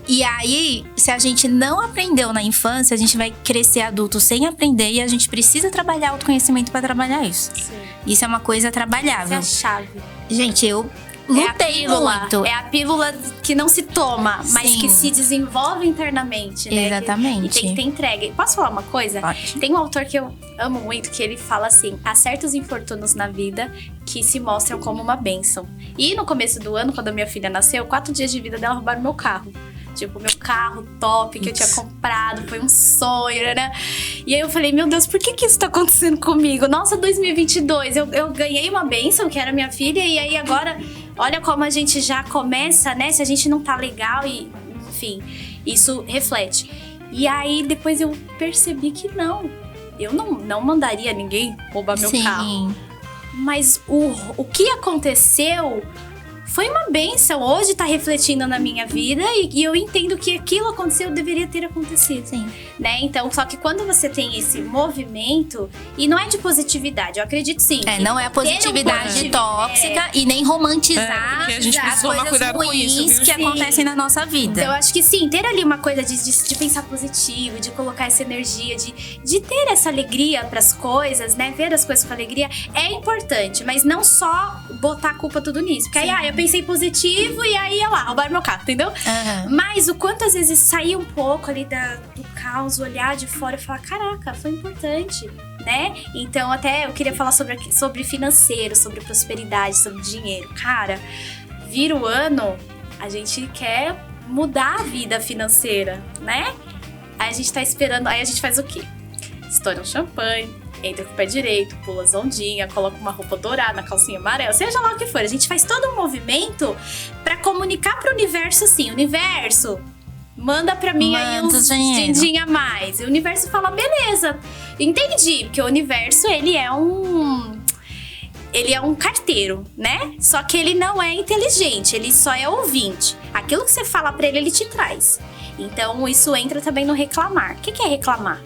E aí, se a gente não aprendeu na infância, a gente vai crescer adulto sem aprender, e a gente precisa trabalhar autoconhecimento pra trabalhar isso. Sim. Isso é uma coisa trabalhável. Essa é a chave. Gente, eu lutei muito. É a pílula que não se toma, mas Sim. que se desenvolve internamente, né? Exatamente. E tem que ter entrega. Posso falar uma coisa? Pode. Tem um autor que eu amo muito, que ele fala assim: há certos infortúnios na vida que se mostram como uma bênção. E no começo do ano, quando a minha filha nasceu, 4 dias de vida dela roubaram meu carro. Tipo, meu carro top que eu tinha comprado, foi um sonho, né? E aí eu falei, meu Deus, por que isso tá acontecendo comigo? Nossa, 2022, eu ganhei uma bênção, que era minha filha, e aí agora, olha como a gente já começa, né? Se a gente não tá legal, e enfim, isso reflete. E aí depois eu percebi que eu não mandaria ninguém roubar meu carro. Mas o que aconteceu foi uma bênção. Hoje tá refletindo na minha vida e eu entendo que aquilo aconteceu, deveria ter acontecido. Sim. Né? Então, só que quando você tem esse movimento, e não é de positividade, eu acredito sim. Não é a positividade tóxica e nem romantizar porque a gente as precisa tomar coisas cuidado com ruins isso, viu, que acontecem na nossa vida. Então, eu acho que sim, ter ali uma coisa de pensar positivo, de colocar essa energia, de ter essa alegria pras coisas, né? Ver as coisas com alegria é importante, mas não só botar a culpa tudo nisso. Porque aí, eu pensei positivo e aí, roubaram meu carro, entendeu? Mas o quanto às vezes sair um pouco ali do caos, olhar de fora e falar, caraca, foi importante, né? Então, até eu queria falar sobre financeiro, sobre prosperidade, sobre dinheiro. Cara, vira o ano, a gente quer mudar a vida financeira, né? Aí a gente tá esperando, aí a gente faz o quê? Estoura um champanhe, entra com o pé direito, pula as ondinhas, coloca uma roupa dourada, calcinha amarela, seja lá o que for. A gente faz todo um movimento pra comunicar pro universo assim, universo, manda pra mim aí uns din-din a mais. E o universo fala, beleza, entendi, porque o universo, ele é um carteiro, né? Só que ele não é inteligente, ele só é ouvinte. Aquilo que você fala pra ele te traz. Então, isso entra também no reclamar. O que é reclamar?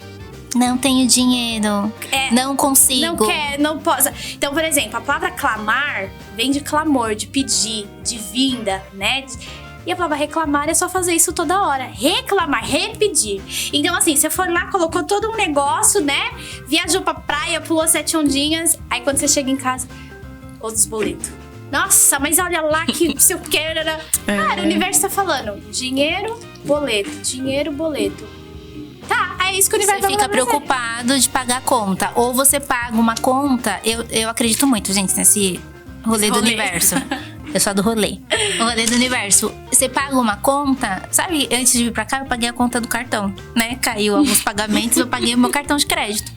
Não tenho dinheiro, não consigo. Não quer, não posso. Então, por exemplo, a palavra clamar vem de clamor, de pedir, de vinda, né? E a palavra reclamar é só fazer isso toda hora. Reclamar, repetir. Então, assim, você for lá, colocou todo um negócio, né? Viajou pra praia, pulou 7 ondinhas. Aí, quando você chega em casa, outros boletos. Nossa, mas olha lá que se eu quero... Cara, o universo tá falando dinheiro, boleto. Tá, é isso que o universo Você fica preocupado de pagar a conta. Ou você paga uma conta... Eu acredito muito, gente, nesse rolê do universo. Eu sou do rolê. O rolê do universo. Você paga uma conta... Sabe, antes de vir pra cá, eu paguei a conta do cartão, né? Caiu alguns pagamentos, eu paguei o meu cartão de crédito.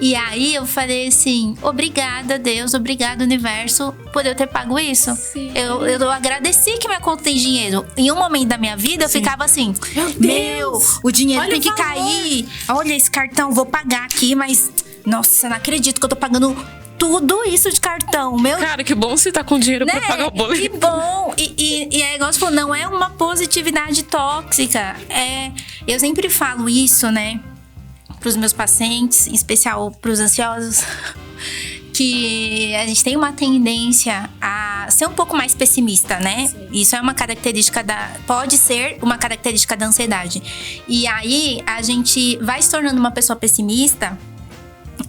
E aí eu falei assim, obrigada Deus, obrigada universo por eu ter pago isso. Eu agradeci que minha conta tem dinheiro. Em um momento da minha vida eu ficava assim, meu, o dinheiro tem que cair. Olha esse cartão, vou pagar aqui, mas nossa, eu não acredito que eu tô pagando tudo isso de cartão. Cara, que bom você tá com dinheiro pra pagar o boleto. Que bom. E é igual você falou, não é uma positividade tóxica. Eu sempre falo isso, né? Para os meus pacientes, em especial para os ansiosos, que a gente tem uma tendência a ser um pouco mais pessimista, né? Sim. Isso é uma característica pode ser uma característica da ansiedade. E aí a gente vai se tornando uma pessoa pessimista.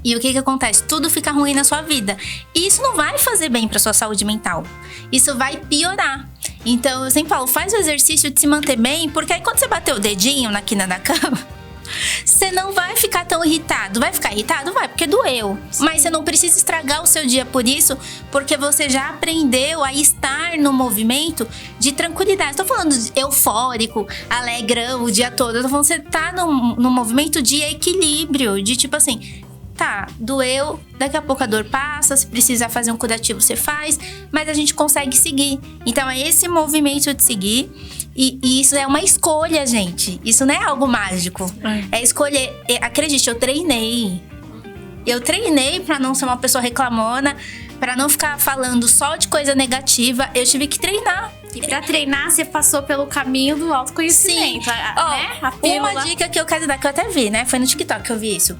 E o que acontece? Tudo fica ruim na sua vida. E isso não vai fazer bem para sua saúde mental. Isso vai piorar. Então eu sempre falo, faz o exercício de se manter bem, porque aí quando você bater o dedinho na quina da cama, você não vai ficar tão irritado. Vai ficar irritado? Vai, porque doeu. Mas você não precisa estragar o seu dia por isso, porque você já aprendeu a estar no movimento de tranquilidade. Tô falando de eufórico, alegrão o dia todo. Eu tô falando que você tá num movimento de equilíbrio, de tipo assim, tá, doeu, daqui a pouco a dor passa, se precisar fazer um curativo você faz, mas a gente consegue seguir. Então é esse movimento de seguir. E isso é uma escolha, gente. Isso não é algo mágico. É escolher. Acredite, eu treinei. Eu treinei pra não ser uma pessoa reclamona, pra não ficar falando só de coisa negativa. Eu tive que treinar. E pra treinar, você passou pelo caminho do autoconhecimento. Sim. Uma dica que eu quero dar, que eu até vi, né? Foi no TikTok que eu vi isso.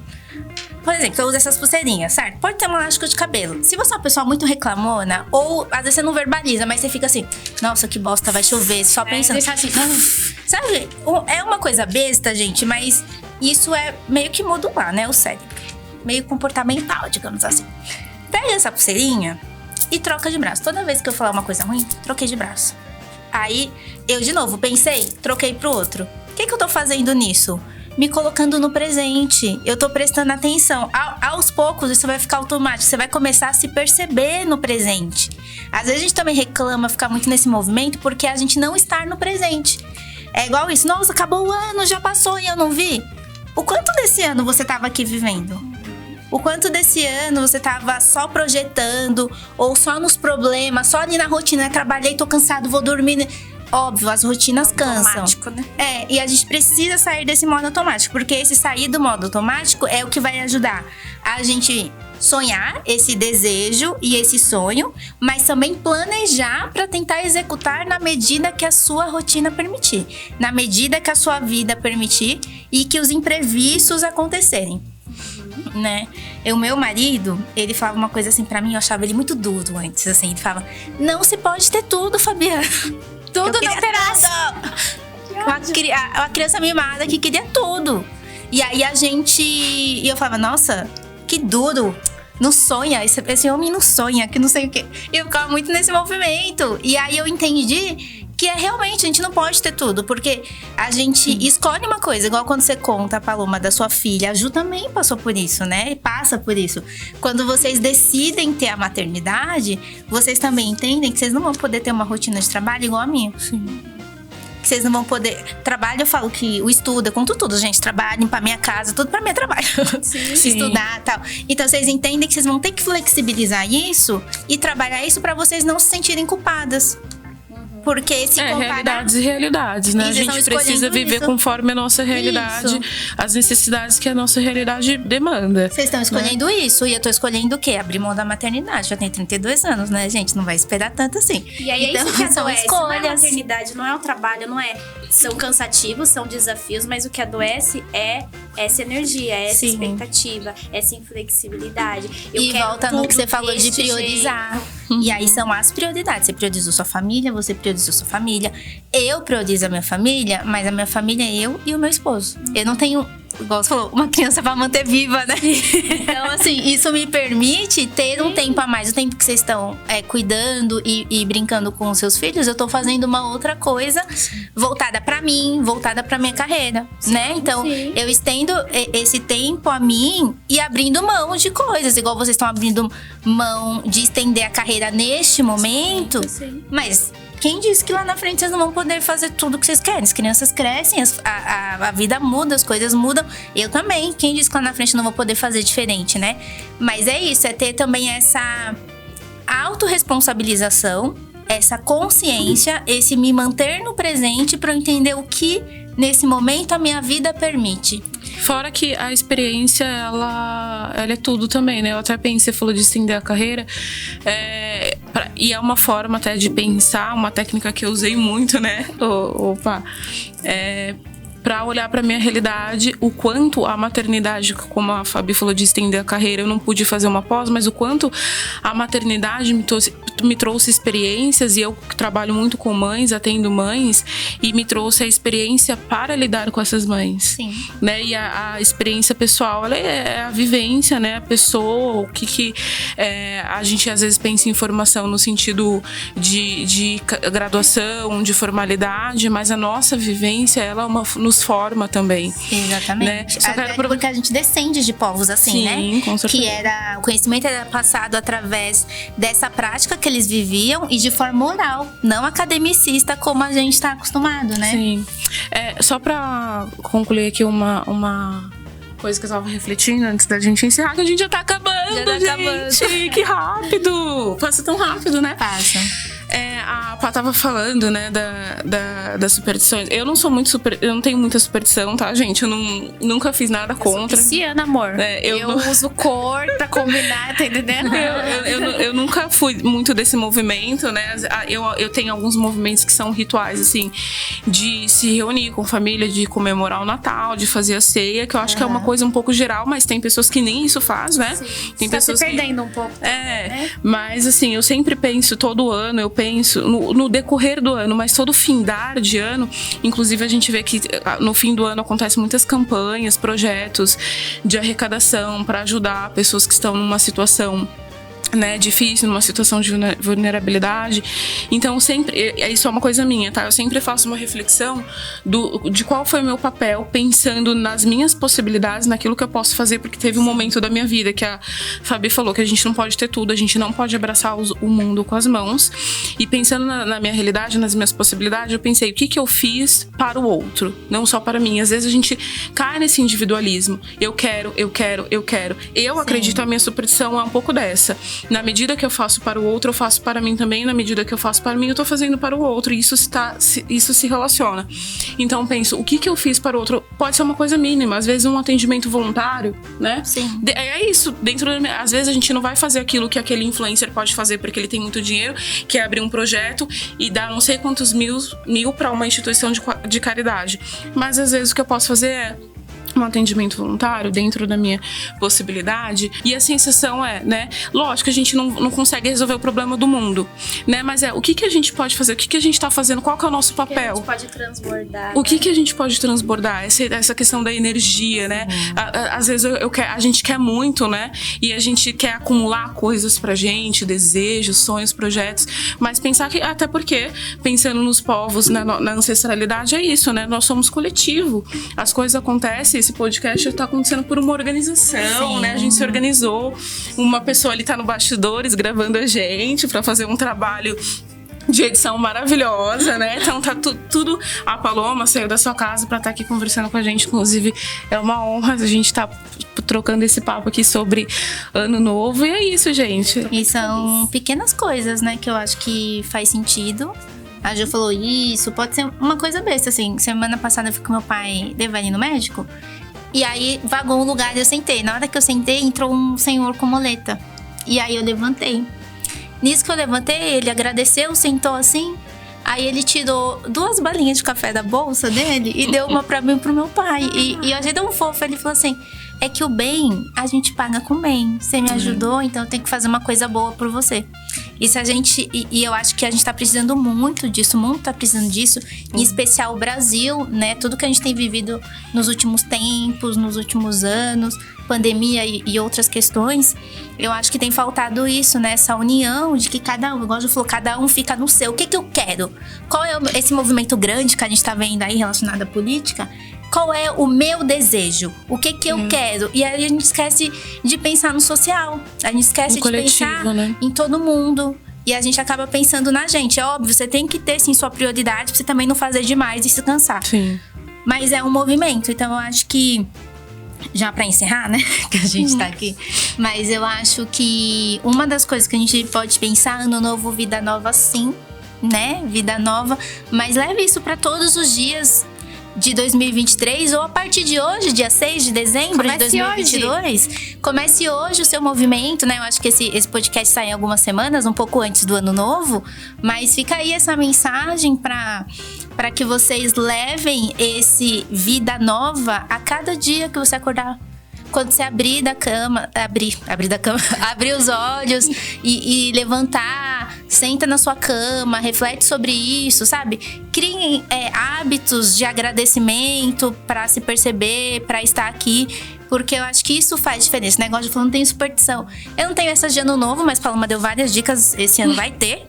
Por exemplo, eu uso essas pulseirinhas, certo? Pode ter um elástico de cabelo. Se você é uma pessoa muito reclamona, ou às vezes você não verbaliza, mas você fica assim, nossa, que bosta, vai chover, só pensando. Assim, sabe? É uma coisa besta, gente, mas isso é meio que modular, né? O cérebro. Meio comportamental, digamos assim. Pega essa pulseirinha e troca de braço. Toda vez que eu falar uma coisa ruim, troquei de braço. Aí, eu de novo pensei, troquei pro outro. O que eu tô fazendo nisso? Me colocando no presente. Eu tô prestando atenção. Aos poucos, isso vai ficar automático. Você vai começar a se perceber no presente. Às vezes a gente também reclama ficar muito nesse movimento porque a gente não está no presente. É igual isso. Nossa, acabou o ano, já passou e eu não vi. O quanto desse ano você tava aqui vivendo? O quanto desse ano você tava só projetando ou só nos problemas, só ali na rotina. Trabalhei, tô cansado, vou dormir. óbvio, as rotinas cansam. Automático, né? E a gente precisa sair desse modo automático, porque esse sair do modo automático é o que vai ajudar a gente sonhar esse desejo e esse sonho, mas também planejar para tentar executar na medida que a sua rotina permitir, na medida que a sua vida permitir e que os imprevistos acontecerem. Né? O meu marido, ele falava uma coisa assim pra mim, eu achava ele muito duro antes, assim, ele falava: não se pode ter tudo, Fabiana. Tudo não terá. Uma criança mimada que queria tudo. E aí e eu falava: nossa, que duro. Não sonha, esse homem não sonha, que não sei o quê. E eu ficava muito nesse movimento. E aí eu entendi que realmente a gente não pode ter tudo, porque a gente escolhe uma coisa, igual quando você conta, Paloma, da sua filha. A Ju também passou por isso, né? E passa por isso. Quando vocês decidem ter a maternidade, vocês também entendem que vocês não vão poder ter uma rotina de trabalho igual a minha. Sim. Que vocês não vão poder... Trabalho, eu falo que o estudo, eu conto tudo, gente. Trabalho, limpar minha casa, tudo pra mim é trabalho. Sim. Estudar e tal. Então, vocês entendem que vocês vão ter que flexibilizar isso e trabalhar isso pra vocês não se sentirem culpadas. Porque se comparar... realidades e realidades, né? A gente precisa viver conforme a nossa realidade, as necessidades que a nossa realidade demanda. Vocês estão escolhendo isso, e eu tô escolhendo o quê? Abrir mão da maternidade. Já tenho 32 anos, né, gente? Não vai esperar tanto assim. E aí então, isso que são adoece, escolhas. não é a maternidade, não é o trabalho, não é... São cansativos, são desafios, mas o que adoece é essa energia, essa expectativa, essa inflexibilidade. E volta no que você falou de priorizar. E aí são as prioridades. Você priorizou sua família, você priorizou sua família. Eu priorizo a minha família, mas a minha família é eu e o meu esposo. Eu não tenho... Igual você falou, uma criança pra manter viva, né? Então, assim, isso me permite ter um tempo a mais. O tempo que vocês estão cuidando e brincando com os seus filhos, eu tô fazendo uma outra coisa voltada pra mim, voltada pra minha carreira, né? Então, eu estendo esse tempo a mim e abrindo mão de coisas. Igual vocês estão abrindo mão de estender a carreira neste momento. Mas... quem disse que lá na frente vocês não vão poder fazer tudo o que vocês querem? As crianças crescem, a vida muda, as coisas mudam. Eu também. Quem disse que lá na frente eu não vou poder fazer diferente, né? Mas é isso, é ter também essa autorresponsabilização, essa consciência, esse me manter no presente para eu entender o que nesse momento a minha vida permite. Fora que a experiência, ela é tudo também, né? Eu até pensei, você falou de estender a carreira. E é uma forma até de pensar, uma técnica que eu usei muito, né? Pra olhar pra minha realidade, o quanto a maternidade, como a Fabi falou de estender a carreira, eu não pude fazer uma pós, mas o quanto a maternidade me trouxe experiências, e eu trabalho muito com mães, atendo mães, e me trouxe a experiência para lidar com essas mães. Sim. Né? E a experiência pessoal, ela é a vivência, né? A pessoa, o que a gente às vezes pensa em formação no sentido de graduação, de formalidade, mas a nossa vivência, ela nos forma também. Exatamente. Né? Porque a gente descende de povos assim, sim, né? Com certeza. O conhecimento era passado através dessa prática que eles viviam e de forma oral, não academicista como a gente está acostumado, né? Sim. Só pra concluir aqui uma coisa que eu tava refletindo antes da gente encerrar, que a gente já tá acabando, gente! Que rápido! Passa tão rápido, né? Passa. A Pá tava falando, né, das superstições. Eu não sou muito eu não tenho muita superstição, tá, gente? Eu nunca fiz nada contra. Pisciana, amor. Eu uso cor pra combinar, tá entendendo? Eu nunca fui muito desse movimento, né? Eu tenho alguns movimentos que são rituais, assim, de se reunir com família, de comemorar o Natal, de fazer a ceia, que eu acho que é uma coisa um pouco geral, mas tem pessoas que nem isso faz, né? Sim. Tem pessoas se perdendo um pouco. Mas assim, eu sempre penso, todo ano, eu penso no decorrer do ano, mas todo findar de ano, inclusive a gente vê que no fim do ano acontecem muitas campanhas, projetos de arrecadação para ajudar pessoas que estão numa situação, né, difícil, numa situação de vulnerabilidade. Então, sempre, isso é uma coisa minha, tá? Eu sempre faço uma reflexão de qual foi o meu papel, pensando nas minhas possibilidades, naquilo que eu posso fazer, porque teve um momento da minha vida que a Fabi falou que a gente não pode ter tudo, a gente não pode abraçar o mundo com as mãos. E pensando na minha realidade, nas minhas possibilidades, eu pensei, o que eu fiz para o outro, não só para mim. Às vezes a gente cai nesse individualismo. Eu quero. Eu acredito, a minha superstição é um pouco dessa. Na medida que eu faço para o outro, eu faço para mim também. Na medida que eu faço para mim, eu tô fazendo para o outro. E isso se relaciona. Então, penso, o que eu fiz para o outro pode ser uma coisa mínima. Às vezes, um atendimento voluntário, né? Sim. É isso. Às vezes, a gente não vai fazer aquilo que aquele influencer pode fazer porque ele tem muito dinheiro, que é abrir um projeto e dar não sei quantos mil para uma instituição de caridade. Mas, às vezes, o que eu posso fazer é um atendimento voluntário dentro da minha possibilidade. E a sensação é, né? Lógico que a gente não consegue resolver o problema do mundo, né? Mas o que a gente pode fazer? O que a gente tá fazendo? Qual que é o nosso papel? O que a gente pode transbordar. O que a gente pode transbordar? Essa questão da energia, né? Às vezes a gente quer muito, né? E a gente quer acumular coisas pra gente, desejos, sonhos, projetos. Mas pensar que, até porque, pensando nos povos, na ancestralidade, é isso, né? Nós somos coletivo. As coisas acontecem. Esse podcast está acontecendo por uma organização, né? A gente se organizou. Uma pessoa ali tá no bastidores gravando a gente para fazer um trabalho de edição maravilhosa, né? Então tá tudo. A Paloma saiu da sua casa para estar aqui conversando com a gente. Inclusive, é uma honra a gente estar trocando esse papo aqui sobre Ano Novo. E é isso, gente. E são pequenas coisas, né? Que eu acho que faz sentido. A Ju falou isso, pode ser uma coisa besta, assim. Semana passada eu fui com meu pai levar ele no médico. E aí vagou um lugar e eu sentei. Na hora que eu sentei, entrou um senhor com muleta. E aí eu levantei. Nisso que eu levantei, ele agradeceu, sentou assim. Aí ele tirou 2 balinhas de café da bolsa dele e deu uma pra mim e pro meu pai. E eu achei tão fofo. Ele falou assim: é que o bem a gente paga com bem. Você me ajudou, então eu tenho que fazer uma coisa boa por você. Isso a gente, e eu acho que a gente tá precisando muito disso, o mundo tá precisando disso, em especial o Brasil, né? Tudo que a gente tem vivido nos últimos tempos, nos últimos anos, pandemia e outras questões, eu acho que tem faltado isso, né? Essa união de que cada um, igual a Ju falou, cada um fica no seu. O que eu quero? Qual é esse movimento grande que a gente tá vendo aí relacionado à política? Qual é o meu desejo? O que eu quero? E aí a gente esquece de pensar no social. A gente esquece de pensar, né, em todo mundo. E a gente acaba pensando na gente. É óbvio, você tem que ter, sim, sua prioridade pra você também não fazer demais e se cansar. Sim. Mas é um movimento. Então eu acho que, já pra encerrar, né, que a gente tá aqui, mas eu acho que uma das coisas que a gente pode pensar, Ano Novo, vida nova, sim, né? Vida nova. Mas leve isso pra todos os dias de 2023, ou a partir de hoje, dia 6 de dezembro de 2022. Hoje. Comece hoje o seu movimento, né? Eu acho que esse podcast sai em algumas semanas, um pouco antes do Ano Novo. Mas fica aí essa mensagem para que vocês levem esse vida nova a cada dia que você acordar. Quando você abrir da cama, abrir os olhos e levantar, senta na sua cama, reflete sobre isso, sabe? Criem hábitos de agradecimento para se perceber, para estar aqui. Porque eu acho que isso faz diferença. O negócio de falar, não tenho superstição. Eu não tenho essas de Ano Novo, mas Paloma deu várias dicas. Esse ano vai ter.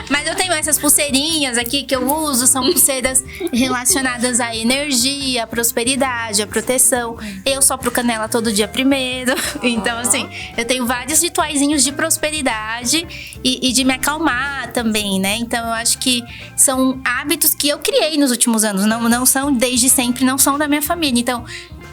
Mas eu tenho essas pulseirinhas aqui que eu uso. São pulseiras relacionadas à energia, à prosperidade, à proteção. Eu sopro canela todo dia primeiro. Então, assim, eu tenho vários rituaizinhos de prosperidade e de me acalmar também, né? Então, eu acho que são hábitos que eu criei nos últimos anos. Não são desde sempre, não são da minha família. Então,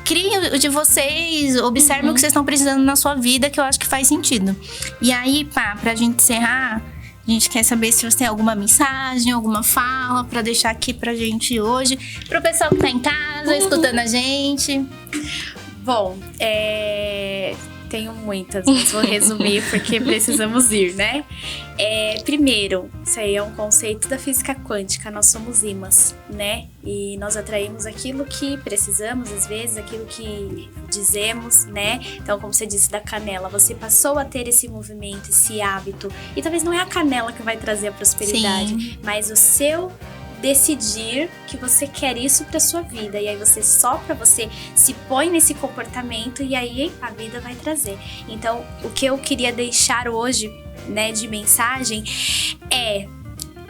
criem o de vocês, observem o que vocês estão precisando na sua vida, que eu acho que faz sentido. E aí, pra gente encerrar, a gente quer saber se você tem alguma mensagem, alguma fala pra deixar aqui pra gente hoje. Pro pessoal que tá em casa, escutando a gente. Bom, tenho muitas, mas vou resumir porque precisamos ir, né? Primeiro, isso aí é um conceito da física quântica. Nós somos ímãs, né? E nós atraímos aquilo que precisamos, às vezes, aquilo que dizemos, né? Então, como você disse da canela, você passou a ter esse movimento, esse hábito. E talvez não é a canela que vai trazer a prosperidade, sim, mas o seu decidir que você quer isso pra sua vida. E aí você sopra, você se põe nesse comportamento e aí a vida vai trazer. Então, o que eu queria deixar hoje, né, de mensagem é: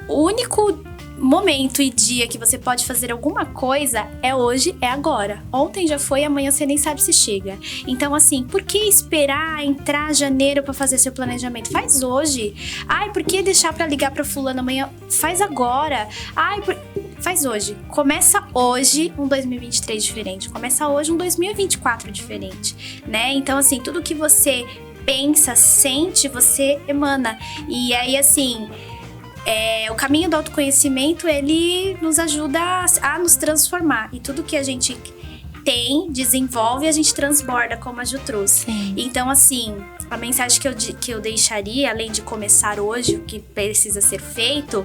o único momento e dia que você pode fazer alguma coisa é hoje, é agora. Ontem já foi, amanhã você nem sabe se chega. Então, assim, por que esperar entrar janeiro pra fazer seu planejamento? Faz hoje. Ai, por que deixar pra ligar pra fulano amanhã? Faz agora. Ai, faz hoje. Começa hoje um 2023 diferente. Começa hoje um 2024 diferente, né? Então, assim, tudo que você pensa, sente, você emana. E aí, assim, o caminho do autoconhecimento, ele nos ajuda a nos transformar. E tudo que a gente tem, desenvolve, a gente transborda, como a Ju trouxe. Sim. Então, assim, a mensagem que eu deixaria, além de começar hoje, o que precisa ser feito,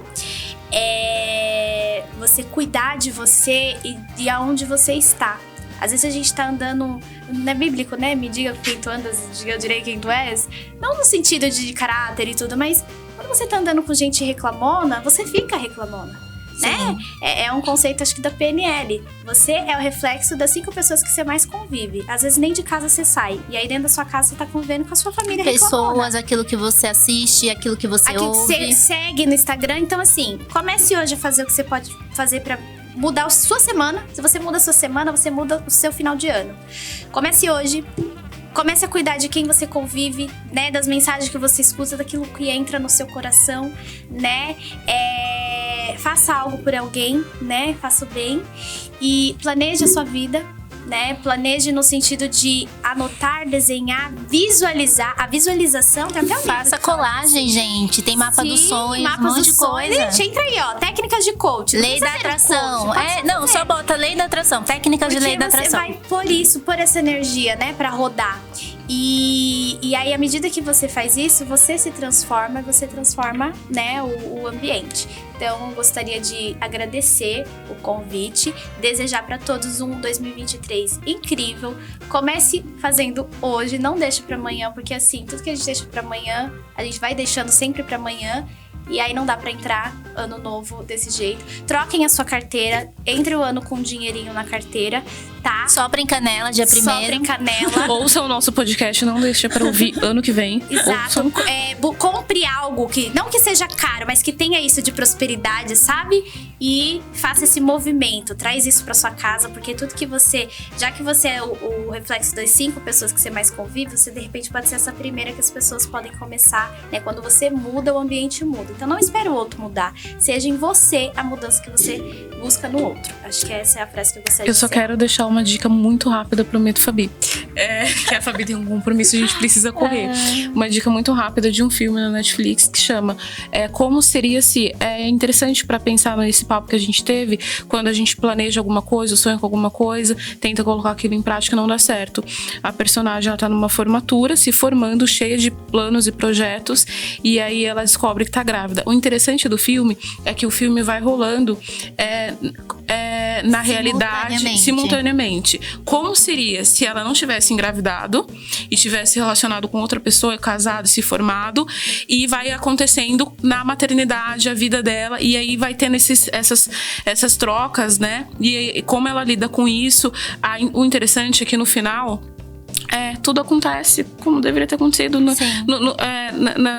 é você cuidar de você e de aonde você está. Às vezes a gente tá andando, não é bíblico, né? Me diga quem tu andas, eu direi quem tu és. Não no sentido de caráter e tudo, mas quando você tá andando com gente reclamona, você fica reclamona. Né? É um conceito, acho que, da PNL. Você é o reflexo das 5 pessoas que você mais convive. Às vezes nem de casa você sai. E aí dentro da sua casa você tá convivendo com a sua família reclamona. Pessoas, aquilo que você assiste, aquilo que você ouve. Aquilo que você segue no Instagram. Então, assim, comece hoje a fazer o que você pode fazer pra mudar a sua semana. Se você muda a sua semana, você muda o seu final de ano. Comece hoje. Comece a cuidar de quem você convive, né? Das mensagens que você escuta, daquilo que entra no seu coração, né? Faça algo por alguém, né? Faça o bem. E planeje a sua vida, né? Planeje no sentido de anotar, desenhar, visualizar. A visualização tem até um Faça colagem, gente. Tem mapa dos sonhos, um monte de coisa. Gente, entra aí, ó. Técnicas de coach. Lei da atração. Só bota lei da atração. Técnicas de lei da atração. Você vai pôr essa energia, né, pra rodar. E aí, à medida que você faz isso, você se transforma, né, o ambiente. Então, eu gostaria de agradecer o convite, desejar para todos um 2023 incrível. Comece fazendo hoje, não deixe para amanhã, porque assim, tudo que a gente deixa para amanhã, a gente vai deixando sempre para amanhã. E aí não dá pra entrar ano novo desse jeito. Troquem a sua carteira, entre o ano com um dinheirinho na carteira, tá? Soprem canela, dia 1º. Soprem canela. Ouçam o nosso podcast, não deixe pra ouvir ano que vem. Exato. Compre algo que, não que seja caro, mas que tenha isso de prosperidade, sabe? E faça esse movimento, traz isso pra sua casa, porque tudo que você, já que você é o reflexo das 5 pessoas que você mais convive, você de repente pode ser essa primeira que as pessoas podem começar, né? Quando você muda, o ambiente muda. Então não espere o outro mudar, seja em você a mudança que você busca no outro. Acho que essa é a frase que eu gostaria de dizer. Eu só quero deixar uma dica muito rápida, prometo, Fabi. Que a Fabi tem um compromisso, a gente precisa correr. Uma dica muito rápida de um filme na Netflix que chama Como Seria Se. É interessante pra pensar nesse papo que a gente teve, quando a gente planeja alguma coisa, sonha com alguma coisa, tenta colocar aquilo em prática, não dá certo. A personagem, ela tá numa formatura, se formando, cheia de planos e projetos, e aí ela descobre que tá grávida. O interessante do filme é que o filme vai rolando na realidade, simultaneamente. Como seria se ela não tivesse engravidado e tivesse relacionado com outra pessoa, casado, se formado, e vai acontecendo na maternidade a vida dela, e aí vai tendo essas trocas, né? E como ela lida com isso. O interessante é que no final tudo acontece como deveria ter acontecido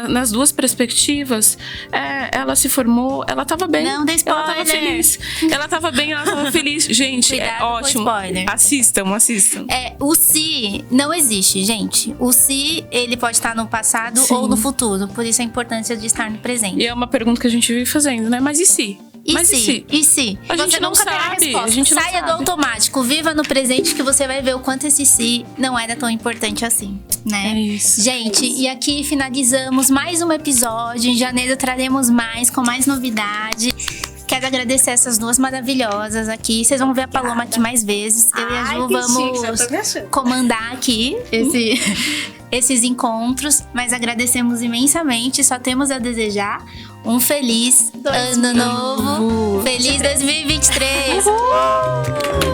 nas duas perspectivas. Ela se formou, ela tava bem. Não dê spoiler. Ela tava feliz. Ela tava bem, ela tava feliz. Gente, cuidado, ótimo. Assistam. O se não existe, gente. O se, ele pode estar no passado ou no futuro. Por isso a importância de estar no presente. E é uma pergunta que a gente vive fazendo, né? Mas e se? E se? A gente não sabe. A gente não saia do automático, viva no presente, que você vai ver o quanto esse se não era tão importante assim, né? É isso. Gente, e aqui finalizamos mais um episódio. Em janeiro traremos mais, com mais novidade. Quero agradecer essas duas maravilhosas aqui. Vocês vão ver a Paloma aqui mais vezes. Eu e a Ju vamos comandar aqui esses encontros. Mas agradecemos imensamente. Só temos a desejar um feliz ano novo. Feliz 2023! Uhul!